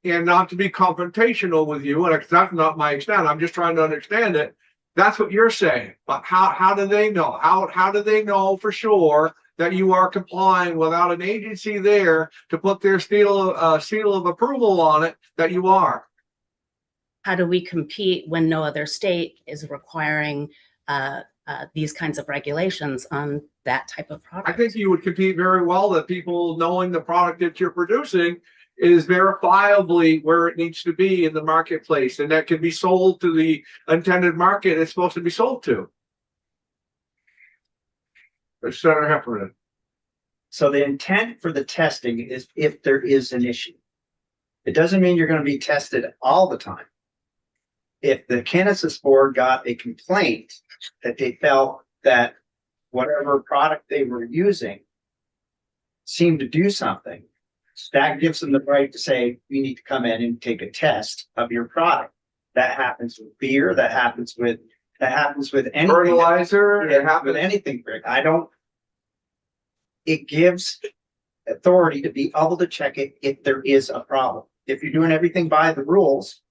and not to be confrontational with you, and that's not my extent. I'm just trying to understand it. That's what you're saying. But how do they know? How do they know for sure that you are complying without an agency there to put their seal of approval on it that you are? How do we compete when no other state is requiring these kinds of regulations on that type of product? I think you would compete very well that people knowing the product that you're producing is verifiably where it needs to be in the marketplace, and that can be sold to the intended market it's supposed to be sold to. Senator Heffernan. So the intent for the testing is if there is an issue. It doesn't mean you're going to be tested all the time. If the Cannabis Board got a complaint that they felt that whatever product they were using seemed to do something, that gives them the right to say, you need to come in and take a test of your product. That happens with beer, that happens with anything. Fertilizer, It happens with anything, Greg. It gives authority to be able to check it if there is a problem. If you're doing everything by the rules,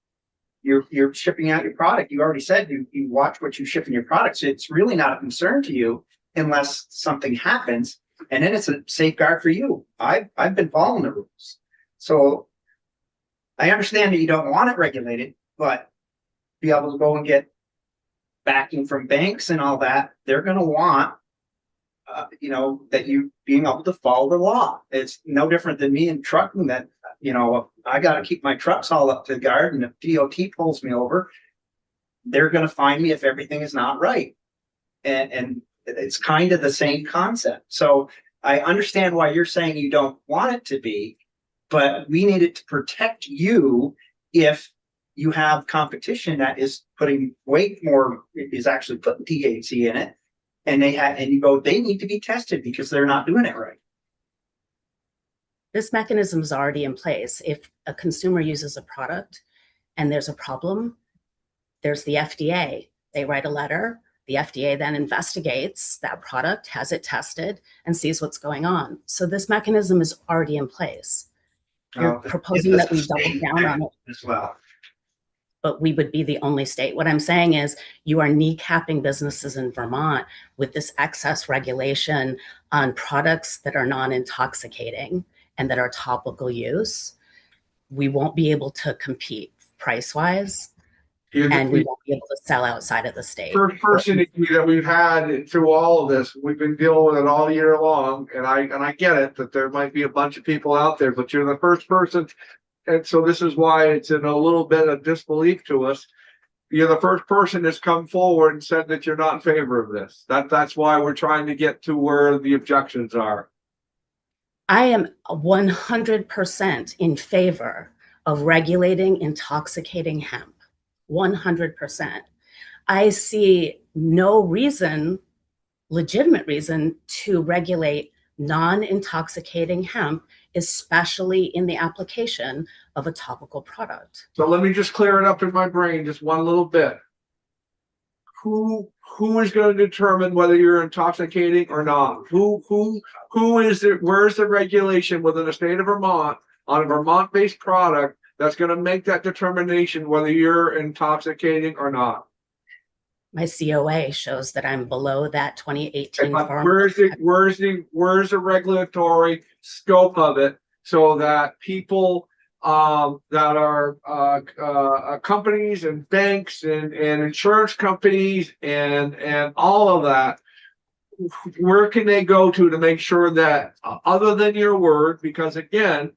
you're shipping out your product. You already said you watch what you ship in your product. So it's really not a concern to you unless something happens. And then it's a safeguard for you. I've been following the rules. So I understand that you don't want it regulated, but be able to go and get backing from banks and all that, they're going to want, that you being able to follow the law. It's no different than me in trucking that, I got to keep my trucks all up to guard. And if DOT pulls me over, they're going to find me if everything is not right. And it's kind of the same concept. So I understand why you're saying you don't want it to be, but we need it to protect you if you have competition that is putting is actually putting THC in it. And they need to be tested because they're not doing it right. This mechanism is already in place. If a consumer uses a product and there's a problem, there's the FDA. They write a letter. The FDA then investigates that product, has it tested, and sees what's going on. So this mechanism is already in place. You're proposing that we double down on it as well. But we would be the only state. What I'm saying is you are kneecapping businesses in Vermont with this excess regulation on products that are non-intoxicating and that are topical use. We won't be able to compete price-wise. And we won't be able to sell outside of the state. First person that we've had through all of this, we've been dealing with it all year long, and I get it that there might be a bunch of people out there, but you're the first person, and so this is why it's in a little bit of disbelief to us. You're the first person that's come forward and said that you're not in favor of this. That's why we're trying to get to where the objections are. I am 100% in favor of regulating intoxicating hemp. 100%. I see no legitimate reason to regulate non-intoxicating hemp, especially in the application of a topical product. So let me just clear it up in my brain just one little bit. Who is going to determine whether you're intoxicating or not? Who is it? Where's the regulation within the state of Vermont on a Vermont-based product that's going to make that determination whether you're intoxicating or not? My COA shows that I'm below that 2018 farm. Where's the regulatory scope of it so that people that are companies and banks and insurance companies and all of that, where can they go to make sure that other than your word, because again,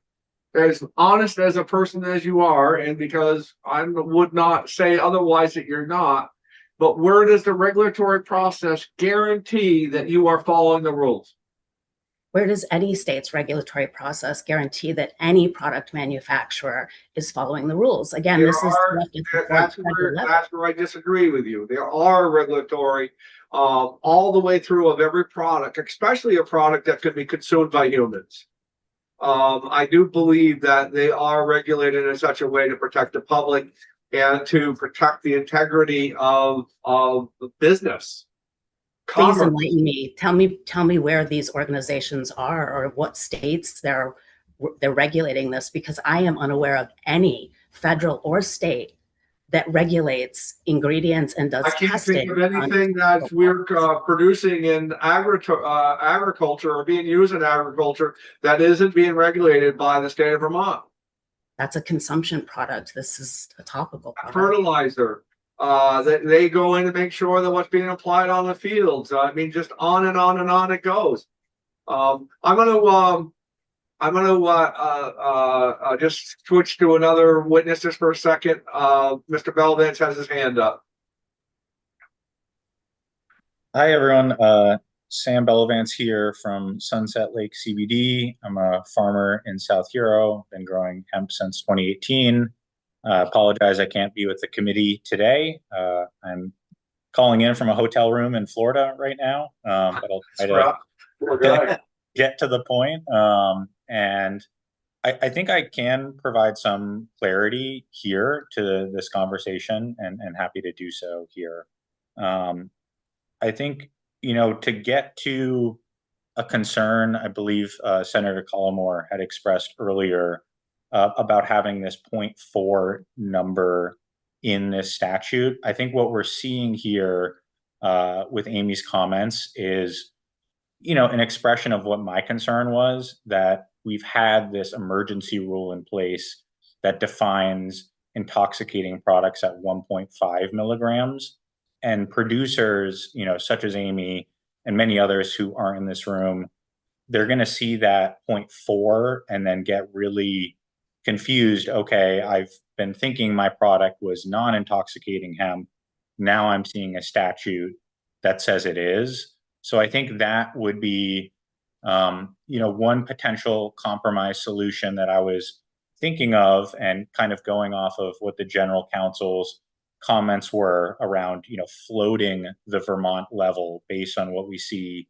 as honest as a person as you are, and because I would not say otherwise that you're not, but where does the regulatory process guarantee that you are following the rules? Where does any state's regulatory process guarantee that any product manufacturer is following the rules? Again, There this is are- left at the That's federal where, level. that's where I disagree with you. There are regulatory all the way through of every product, especially a product that could be consumed by humans. I do believe that they are regulated in such a way to protect the public and to protect the integrity of the business. Please Commerce. enlighten me. Tell me where these organizations are or what states they're regulating this, because I am unaware of any federal or state that regulates ingredients and does I can't testing. think of anything that we're producing in agriculture or being used in agriculture that isn't being regulated by the state of Vermont. That's a consumption product. This is a topical product. Fertilizer. That they go in to make sure that what's being applied on the fields. I mean, just on and on and on it goes. I'm gonna just switch to another witness just for a second. Mr. Belvance has his hand up. Hi, everyone. Sam Belvance here from Sunset Lake CBD. I'm a farmer in South Hero, been growing hemp since 2018. Apologize I can't be with the committee today. I'm calling in from a hotel room in Florida right now, but I'll try to get to the point. And I think I can provide some clarity here to this conversation and happy to do so here. I think, to get to a concern, I believe Senator Collimore had expressed earlier about having this 0.4 number in this statute. I think what we're seeing here with Amy's comments is, an expression of what my concern was, that we've had this emergency rule in place that defines intoxicating products at 1.5 milligrams. And producers, such as Amy and many others who aren't in this room, they're going to see that 0.4 and then get really confused. Okay, I've been thinking my product was non-intoxicating hemp. Now I'm seeing a statute that says it is. So I think that would be, one potential compromise solution that I was thinking of, and kind of going off of what the general counsel's comments were around, floating the Vermont level based on what we see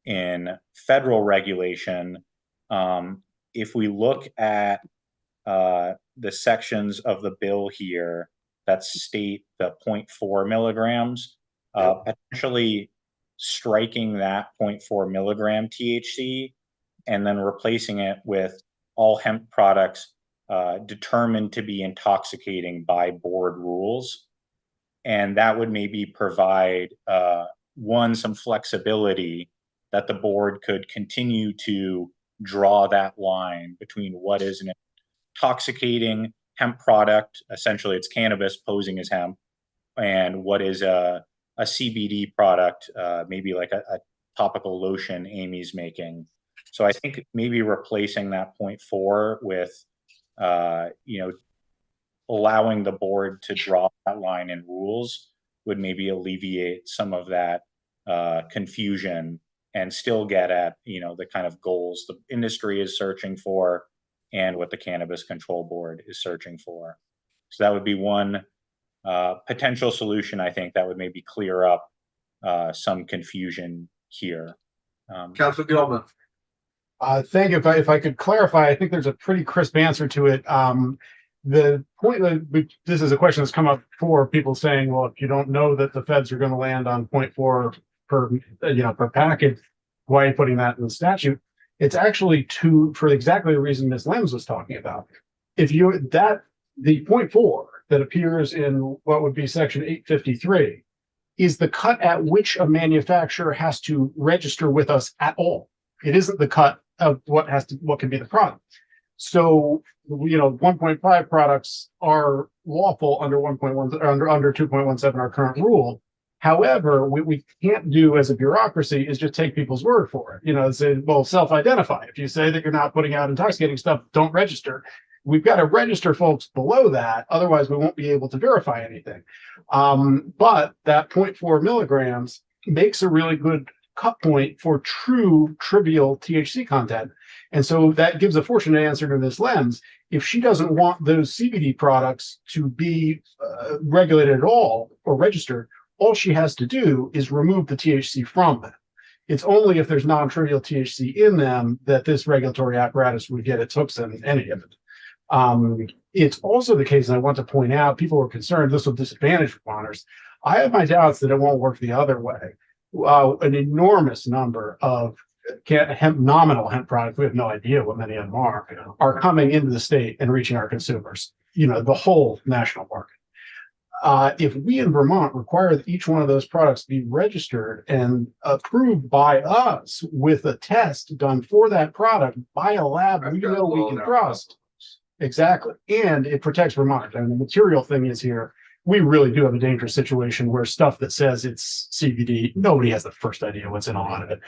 in federal regulation. If we look at the sections of the bill here that state the 0.4 milligrams, potentially striking that 0.4 milligram THC and then replacing it with all hemp products determined to be intoxicating by board rules. And that would maybe provide, some flexibility that the board could continue to draw that line between what is an intoxicating hemp product, essentially it's cannabis posing as hemp, and what is a CBD product, maybe like a topical lotion Amy's making. So I think maybe replacing that 0.4 with, allowing the board to draw that line in rules would maybe alleviate some of that confusion and still get at, the kind of goals the industry is searching for and what the Cannabis Control Board is searching for. So that would be one potential solution, I think, that would maybe clear up some confusion here. Councilor Gilman. Thank you. If I could clarify, I think there's a pretty crisp answer to it. The point that this is a question that's come up for people saying, well, if you don't know that the feds are going to land on 0.4 per packet, why are you putting that in the statute? It's actually for exactly the reason Ms. Lems was talking about. The 0.4 that appears in what would be section 853 is the cut at which a manufacturer has to register with us at all. It isn't the cut of what can be the product. So, 1.5 products are lawful under 1.1, under 2.17, our current rule. However, what we can't do as a bureaucracy is just take people's word for it. Say, well, self-identify. If you say that you're not putting out intoxicating stuff, don't register. We've got to register folks below that. Otherwise, we won't be able to verify anything. But that 0.4 milligrams makes a really good cut point for true trivial THC content. And so that gives a fortunate answer to Ms. Lems. If she doesn't want those CBD products to be regulated at all or registered, all she has to do is remove the THC from them. It's only if there's non-trivial THC in them that this regulatory apparatus would get its hooks in any of it. It's also the case, and I want to point out, people were concerned this will disadvantage Vermonters. I have my doubts that it won't work the other way. An enormous number of nominal hemp products, we have no idea what many of them are coming into the state and reaching our consumers, the whole national market. If we in Vermont require that each one of those products be registered and approved by us with a test done for that product by a lab we know we can trust. Exactly. And it protects Vermont. And the material thing is here, we really do have a dangerous situation where stuff that says it's CBD, nobody has the first idea what's in a lot of it.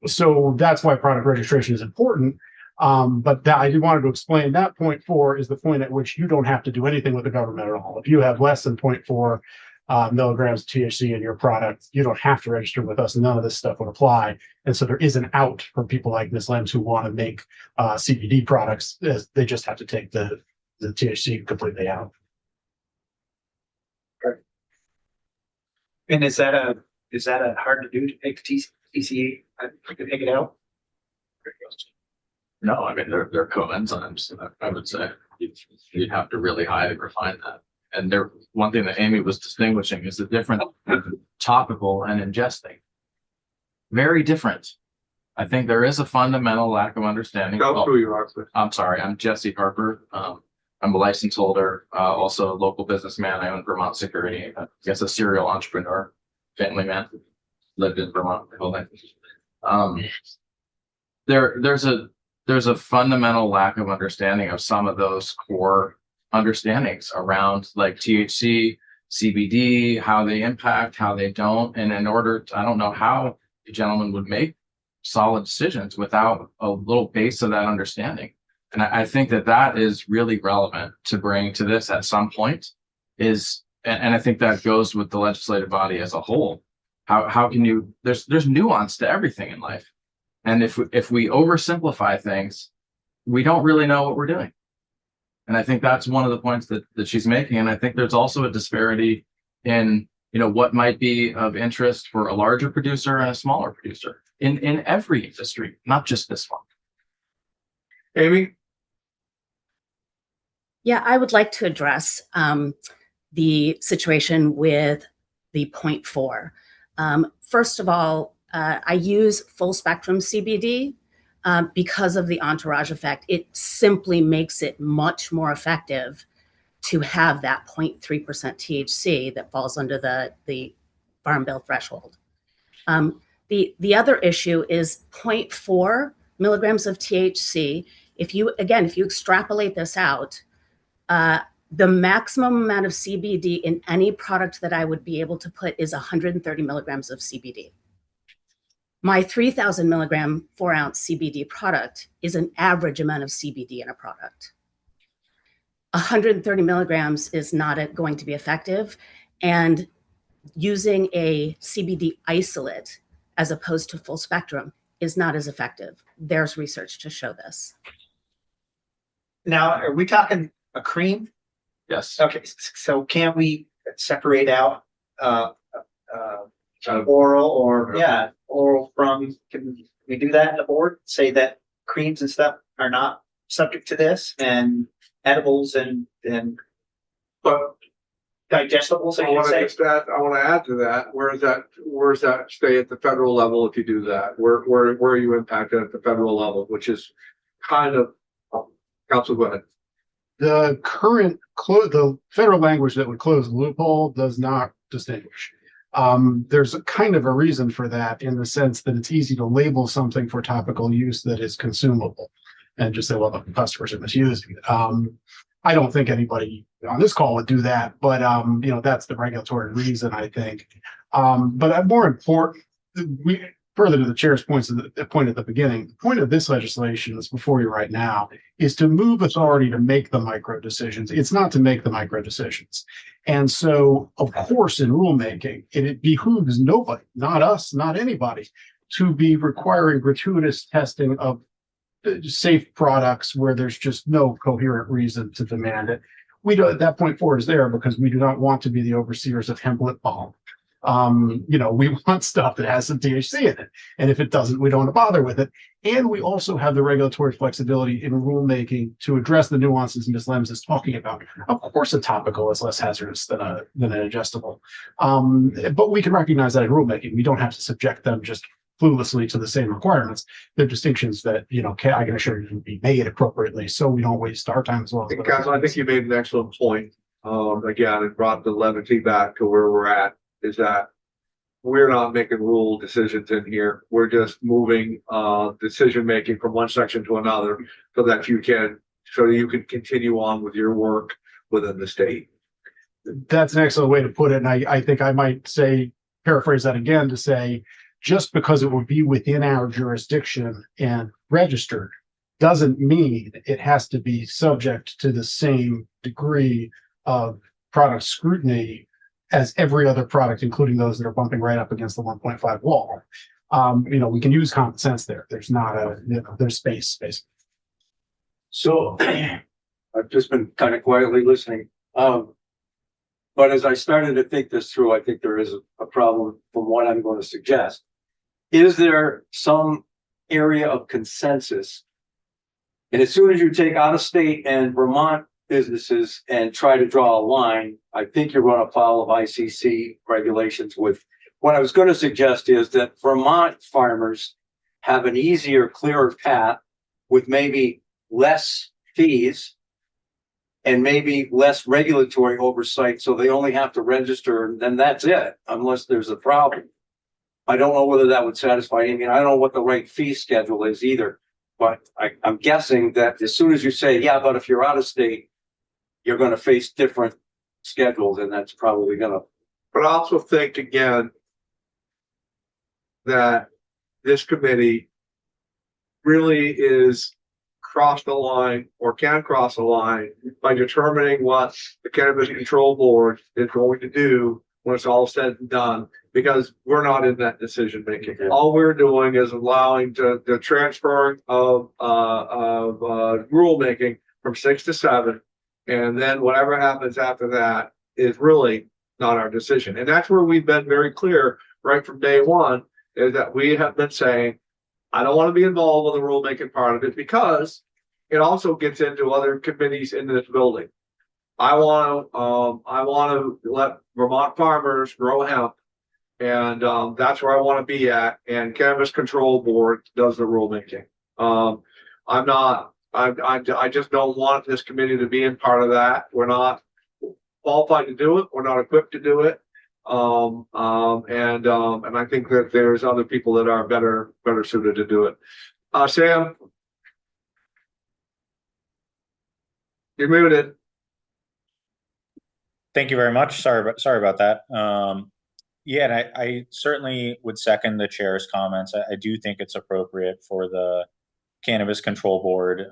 So that's why product registration is important. But I did wanted to explain that 0.4 is the point at which you don't have to do anything with the government at all. If you have less than 0.4 milligrams of THC in your product, you don't have to register with us. None of this stuff would apply. And so there is an out for people like Ms. Lems who want to make CBD products. They just have to take the THC completely out. And is that a hard to do to take TCE? I can take it out. No, I mean, they're coenzymes, I would say. You'd have to really highly refine that. And one thing that Amy was distinguishing is the difference between topical and ingesting. Very different. I think there is a fundamental lack of understanding. Who you are, please. I'm sorry, I'm Jesse Harper. I'm a license holder, also a local businessman. I own Vermont Security. I guess a serial entrepreneur, family man, lived in Vermont my whole life. There's a fundamental lack of understanding of some of those core understandings around like THC, CBD, how they impact, how they don't. And in order to, I don't know how the gentleman would make solid decisions without a little base of that understanding. And I think that is really relevant to bring to this at some point and I think that goes with the legislative body as a whole. How can you, there's nuance to everything in life. And if we oversimplify things, we don't really know what we're doing. And I think that's one of the points that she's making. And I think there's also a disparity in, what might be of interest for a larger producer and a smaller producer in every industry, not just this one. Amy? Yeah, I would like to address the situation with the 0.4. First of all, I use full spectrum CBD because of the entourage effect. It simply makes it much more effective to have that 0.3% THC that falls under the Farm Bill threshold. The other issue is 0.4 milligrams of THC. If you extrapolate this out, the maximum amount of CBD in any product that I would be able to put is 130 milligrams of CBD. My 3,000 milligram 4-ounce CBD product is an average amount of CBD in a product. 130 milligrams is not going to be effective, and using a CBD isolate as opposed to full spectrum is not as effective. There's research to show this. Now, are we talking a cream? Yes. Okay, so can't we separate out oral oral from, can we do that in the board? Say that creams and stuff are not subject to this, and edibles and But digestibles, I want to add to that. Where does that stay at the federal level if you do that? Where are you impacted at the federal level, which is kind of, Council, go ahead. The current the federal language that would close the loophole does not distinguish. There's a kind of a reason for that, in the sense that it's easy to label something for topical use that is consumable. and just say, well, the customers are misusing it. I don't think anybody on this call would do that, but you know, that's the regulatory reason, I think. But more important, further to the chair's point at the beginning, the point of this legislation that's before you right now is to move authority to make the micro decisions. It's not to make the micro decisions. And so, of course, in rulemaking, it behooves nobody, not us, not anybody, to be requiring gratuitous testing of safe products where there's just no coherent reason to demand it. We don't, that point forward is there because we do not want to be the overseers of hemp lip balm. You know, we want stuff that has some THC in it. And if it doesn't, we don't want to bother with it. And we also have the regulatory flexibility in rulemaking to address the nuances Ms. Lems is talking about. Of course, a topical is less hazardous than an ingestible. But we can recognize that in rulemaking. We don't have to subject them just cluelessly to the same requirements. They're distinctions that, you know, I can assure you can be made appropriately so we don't waste our time as well. Guys, I think you made an excellent point. Again, it brought the levity back to where we're at, is that we're not making rule decisions in here. We're just moving decision-making from one section to another so that you can continue on with your work within the state. That's an excellent way to put it. And I think I might say, paraphrase that again to say, just because it would be within our jurisdiction and registered doesn't mean it has to be subject to the same degree of product scrutiny as every other product, including those that are bumping right up against the 1.5 wall. You know, we can use common sense there. There's not a, you know, there's space. So I've just been kind of quietly listening. But as I started to think this through, I think there is a problem from what I'm going to suggest. Is there some area of consensus? And as soon as you take out of state and Vermont businesses and try to draw a line, I think you're going to follow ICC regulations with what I was going to suggest is that Vermont farmers have an easier, clearer path with maybe less fees and maybe less regulatory oversight. So they only have to register and then that's it, unless there's a problem. I don't know whether that would satisfy. I mean, I don't know what the right fee schedule is either, but I'm guessing that as soon as you say, yeah, but if you're out of state, you're going to face different schedules, and that's probably going to. But I also think again that this committee really is crossed the line or can cross the line by determining what the Cannabis Control Board is going to do when it's all said and done, because we're not in that decision making. All we're doing is allowing the transfer of rulemaking from 6 to 7. And then whatever happens after that is really not our decision. And that's where we've been very clear right from day one, is that we have been saying, I don't want to be involved with the rulemaking part of it because it also gets into other committees in this building. I want to let Vermont farmers grow hemp, and that's where I want to be at. And Cannabis Control Board does the rulemaking. I just don't want this committee to be in part of that. We're not qualified to do it. We're not equipped to do it. And I think that there's other people that are better suited to do it. Sam, you're muted. Thank you very much. Sorry about that. Yeah, and I certainly would second the chair's comments. I do think it's appropriate for the Cannabis Control Board,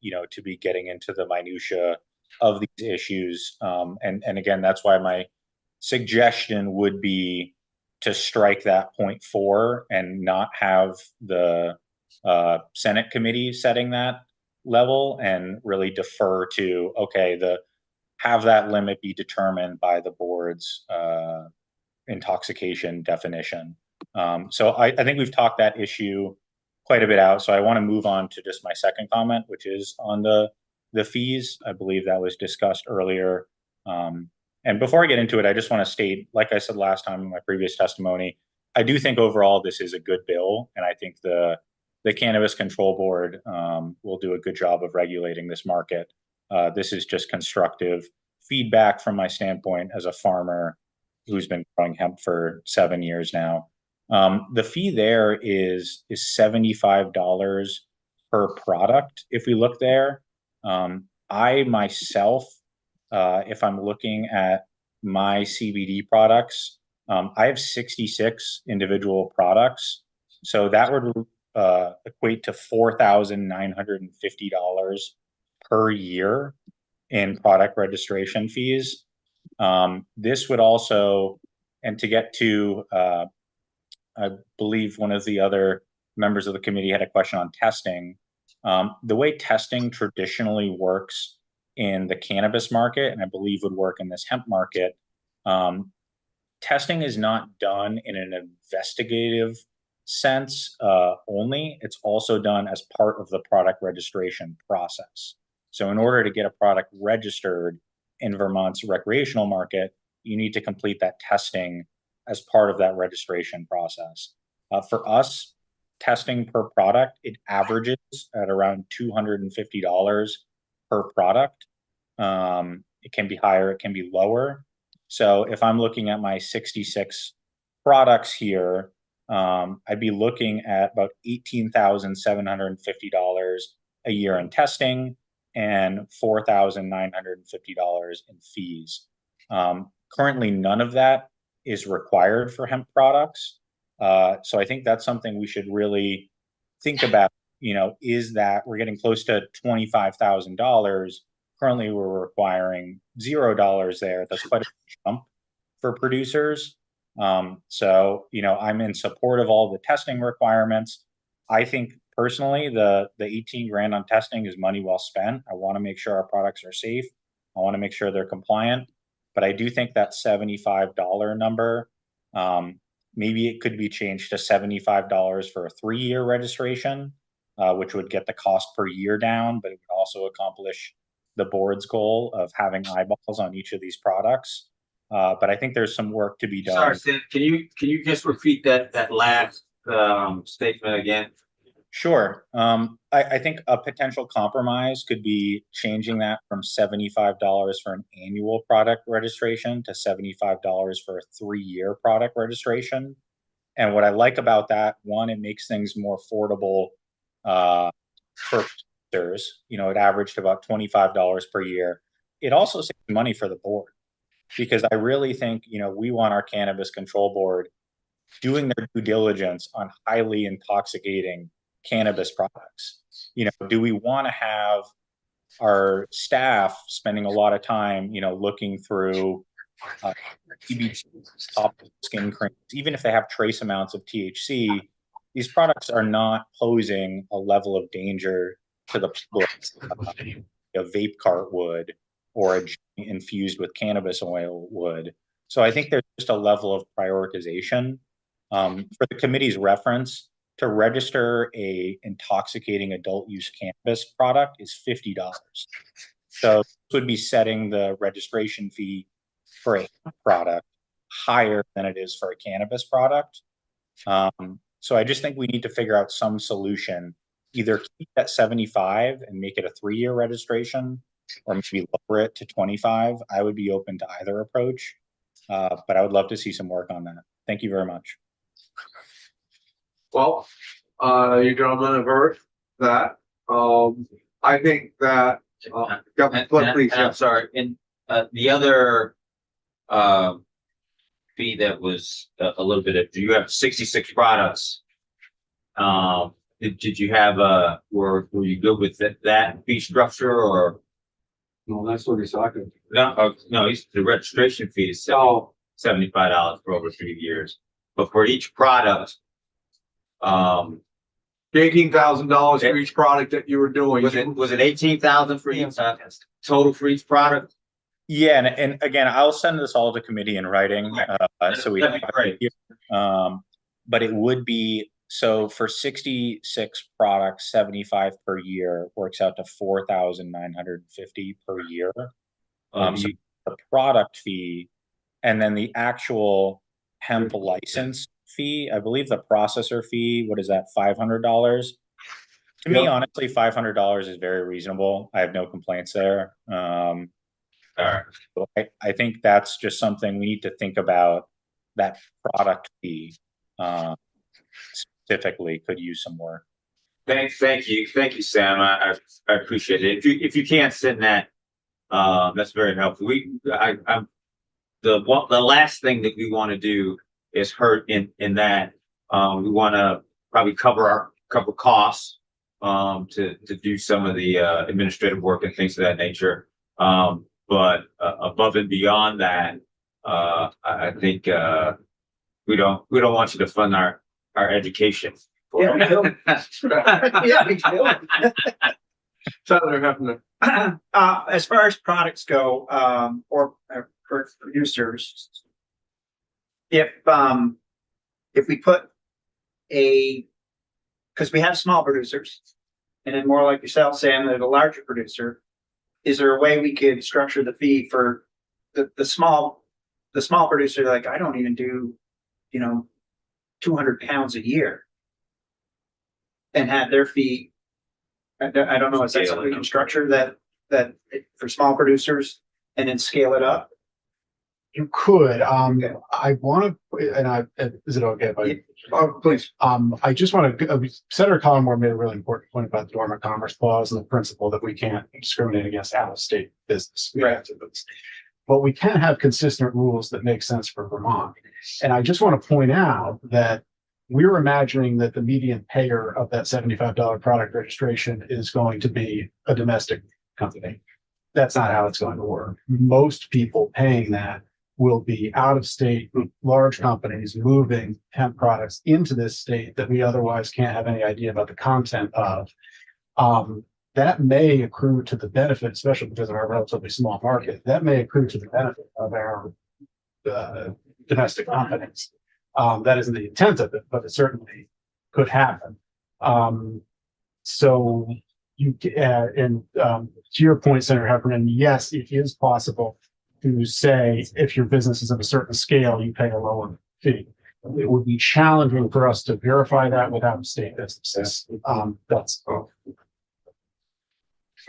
you know, to be getting into the minutia of these issues. And again, that's why my suggestion would be to strike that 0.4 and not have the Senate committee setting that level and really defer to, okay, have that limit be determined by the board's intoxication definition. So I think we've talked that issue quite a bit out. So I want to move on to just my second comment, which is on the fees. I believe that was discussed earlier. And before I get into it, I just want to state, like I said last time in my previous testimony, I do think overall this is a good bill. And I think the Cannabis Control Board will do a good job of regulating this market. This is just constructive feedback from my standpoint as a farmer who's been growing hemp for 7 years now. The fee there is $75 per product if we look there. I myself, if I'm looking at my CBD products, I have 66 individual products. So that would equate to $4,950 per year in product registration fees. This would also, and to get to, I believe one of the other members of the committee had a question on testing. The way testing traditionally works in the cannabis market, and I believe would work in this hemp market, testing is not done in an investigative sense only. It's also done as part of the product registration process. So in order to get a product registered in Vermont's recreational market, you need to complete that testing as part of that registration process. For us, testing per product, it averages at around $250 per product. It can be higher, it can be lower. So if I'm looking at my 66 products here, I'd be looking at about $18,750 a year in testing and $4,950 in fees. Currently, none of that is required for hemp products. So I think that's something we should really think about. You know, is that we're getting close to $25,000. Currently, we're requiring $0 there. That's quite a jump for producers. So, you know, I'm in support of all the testing requirements. I think personally, the 18 grand on testing is money well spent. I want to make sure our products are safe. I want to make sure they're compliant. But I do think that $75 number, maybe it could be changed to $75 for a 3-year registration, which would get the cost per year down, but it would also accomplish the board's goal of having eyeballs on each of these products. But I think there's some work to be done. Sorry, Sam, can you just repeat that last statement again? Sure. I think a potential compromise could be changing that from $75 for an annual product registration to $75 for a 3-year product registration. And what I like about that, one, it makes things more affordable for producers. You know, it averaged about $25 per year. It also saves money for the board, because I really think, you know, we want our Cannabis Control Board doing their due diligence on highly intoxicating cannabis products. You know, do we want to have our staff spending a lot of time, you know, looking through topical skin creams, even if they have trace amounts of THC? These products are not posing a level of danger to the public a vape cart would, or a joint infused with cannabis oil would. So I think there's just a level of prioritization. For the committee's reference, to register a intoxicating adult use cannabis product is $50. So this would be setting the registration fee for a product higher than it is for a cannabis product. So I just think we need to figure out some solution, either keep that 75 and make it a 3-year registration, or maybe lower it to 25. I would be open to either approach, but I would love to see some work on that. Thank you very much. Well, you gentlemen have heard that. I think that, please, I'm sorry, and the other fee that was a little bit of, you have 66 products. Did you have were you good with that fee structure, or? No, that's what he's talking. No, the registration fee is $75 for over 3 years, but for each product, $18,000 for each product that you were doing. Was it 18,000 for each total for each product? Yeah, and again, I'll send this all to committee in writing, so we have it here. But it would be, so for 66 products, 75 per year works out to $4,950 per year. So the product fee, and then the actual hemp license fee, I believe the processor fee, what is that, $500? To me, honestly, $500 is very reasonable. I have no complaints there. All right. So I think that's just something we need to think about. That product fee specifically could use some work. Thank you, Sam. I appreciate it. If you can't send that, that's very helpful. I'm the last thing that we want to do is hurt in that. We want to probably cover costs, to do some of the administrative work and things of that nature. But above and beyond that, I think we don't want you to fund our education. Yeah, we do. Yeah, we do. Tyler, having to. As far as products go, or for producers, if we put because we have small producers, and then more like yourself, Sam, that a larger producer, is there a way we could structure the fee for the small producer? Like, I don't even do, 200 pounds a year, and have their fee. I don't know. Is that something we can structure that for small producers and then scale it up? You could, I want to, is it okay if I? Oh, please. I just want to, Senator Collmore made a really important point about the Dormant Commerce Clause and the principle that we can't discriminate against out-of-state business. Right. But we can have consistent rules that make sense for Vermont. And I just want to point out that we're imagining that the median payer of that $75 product registration is going to be a domestic company. That's not how it's going to work. Most people paying that will be out-of-state large companies moving hemp products into this state that we otherwise can't have any idea about the content of. That may accrue to the benefit, especially because of our relatively small market, that may accrue to the benefit of our domestic companies. That isn't the intent of it, but it certainly could happen. So you to your point, Senator Heffernan, yes, it is possible to say if your business is of a certain scale, you pay a lower fee. It would be challenging for us to verify that without state businesses. That's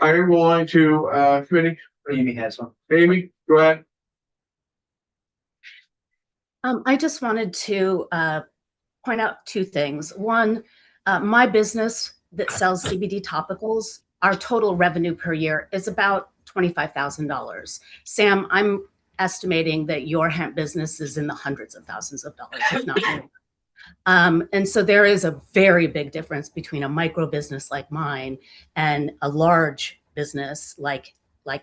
I'm going to committee. Amy has one. Amy, go ahead. I just wanted to point out two things. One, my business that sells CBD topicals, our total revenue per year is about $25,000. Sam, I'm estimating that your hemp business is in the hundreds of thousands of dollars, if not more. And so there is a very big difference between a micro business like mine and a large business like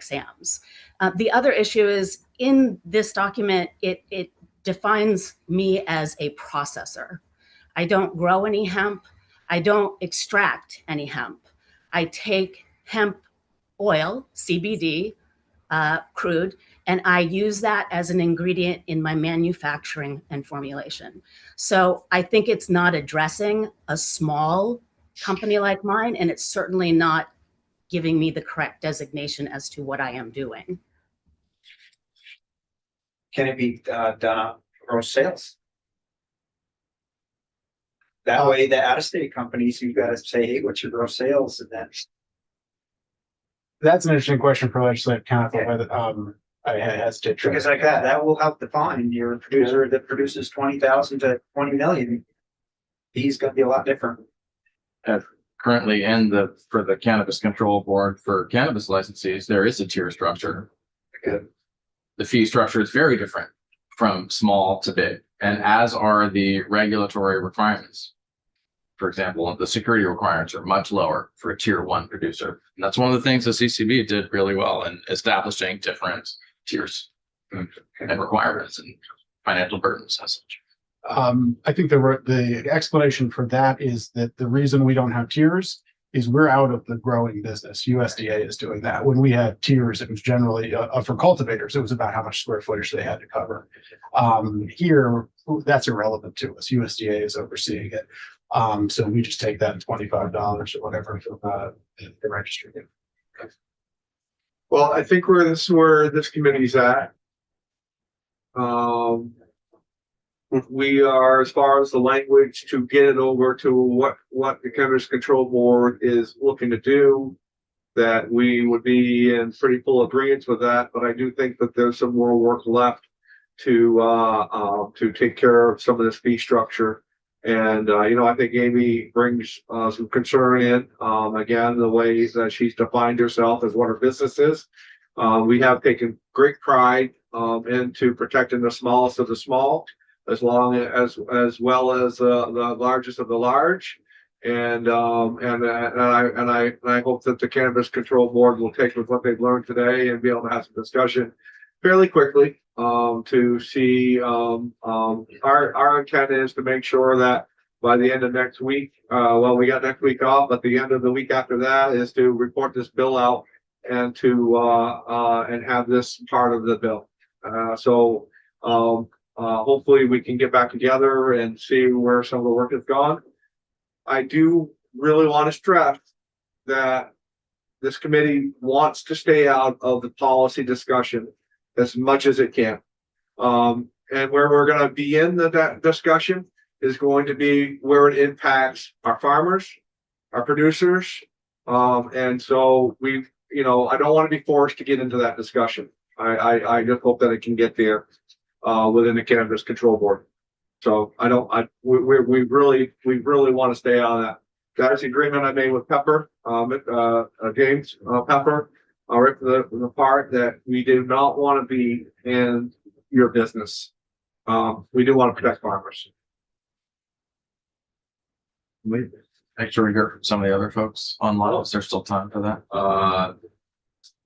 Sam's. The other issue is in this document, it defines me as a processor. I don't grow any hemp. I don't extract any hemp. I take hemp oil, CBD, crude, and I use that as an ingredient in my manufacturing and formulation. So I think it's not addressing a small company like mine, and it's certainly not giving me the correct designation as to what I am doing. Can it be done on gross sales? That way, the out-of-state companies, you've got to say, hey, what's your gross sales? And that's an interesting question for legislative counsel. I hesitate because like that will help define your producer that produces 20,000 to 20 million. He's going to be a lot different. Currently, for the Cannabis Control Board for cannabis licensees, there is a tier structure. Good. The fee structure is very different from small to big, and as are the regulatory requirements. For example, the security requirements are much lower for a tier 1 producer. And that's one of the things the CCB did really well in establishing different tiers and requirements and financial burdens as such. I think the explanation for that is that the reason we don't have tiers is we're out of the growing business. USDA is doing that. When we had tiers, it was generally for cultivators, it was about how much square footage they had to cover. Here, that's irrelevant to us. USDA is overseeing it. So we just take that $25 or whatever from the registry. Well, I think this is where this committee's at. We are, as far as the language to get it over to what the Cannabis Control Board is looking to do, that we would be in pretty full agreement with that. But I do think that there's some more work left to take care of some of this fee structure. And, I think Amy brings, some concern in, again, the ways that she's defined herself as what her business is. We have taken great pride, into protecting the smallest of the small, as well as the largest of the large. And I hope that the Cannabis Control Board will take with what they've learned today and be able to have some discussion fairly quickly, to see, our intent is to make sure that by the end of next week, we got next week off, but the end of the week after that is to report this bill out and to, and have this part of the bill. Hopefully we can get back together and see where some of the work has gone. I do really want to stress that this committee wants to stay out of the policy discussion as much as it can. And where we're going to be in that discussion is going to be where it impacts our farmers, our producers. And so I don't want to be forced to get into that discussion. I just hope that it can get there, within the Cannabis Control Board. So we really want to stay out of that. That is the agreement I made with Pepper, James Pepper, right for the part that we do not want to be in your business. We do want to protect farmers. Make sure we hear from some of the other folks online. Is there still time for that?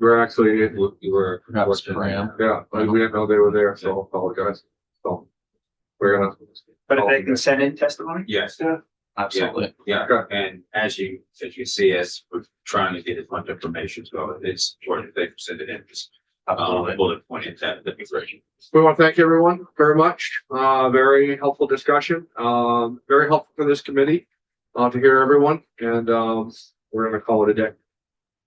We're actually, You were. Perhaps Fran. yeah, we didn't know they were there, so I apologize. So we're gonna. But if they can send in testimony? Yes, Absolutely. yeah, Okay. and as you see, as we're trying to get as much information, so it's important that they send it in. Just, bullet point that'd be great. We want to thank everyone very much. Very helpful discussion. Very helpful for this committee, to hear everyone, and, we're gonna call it a day.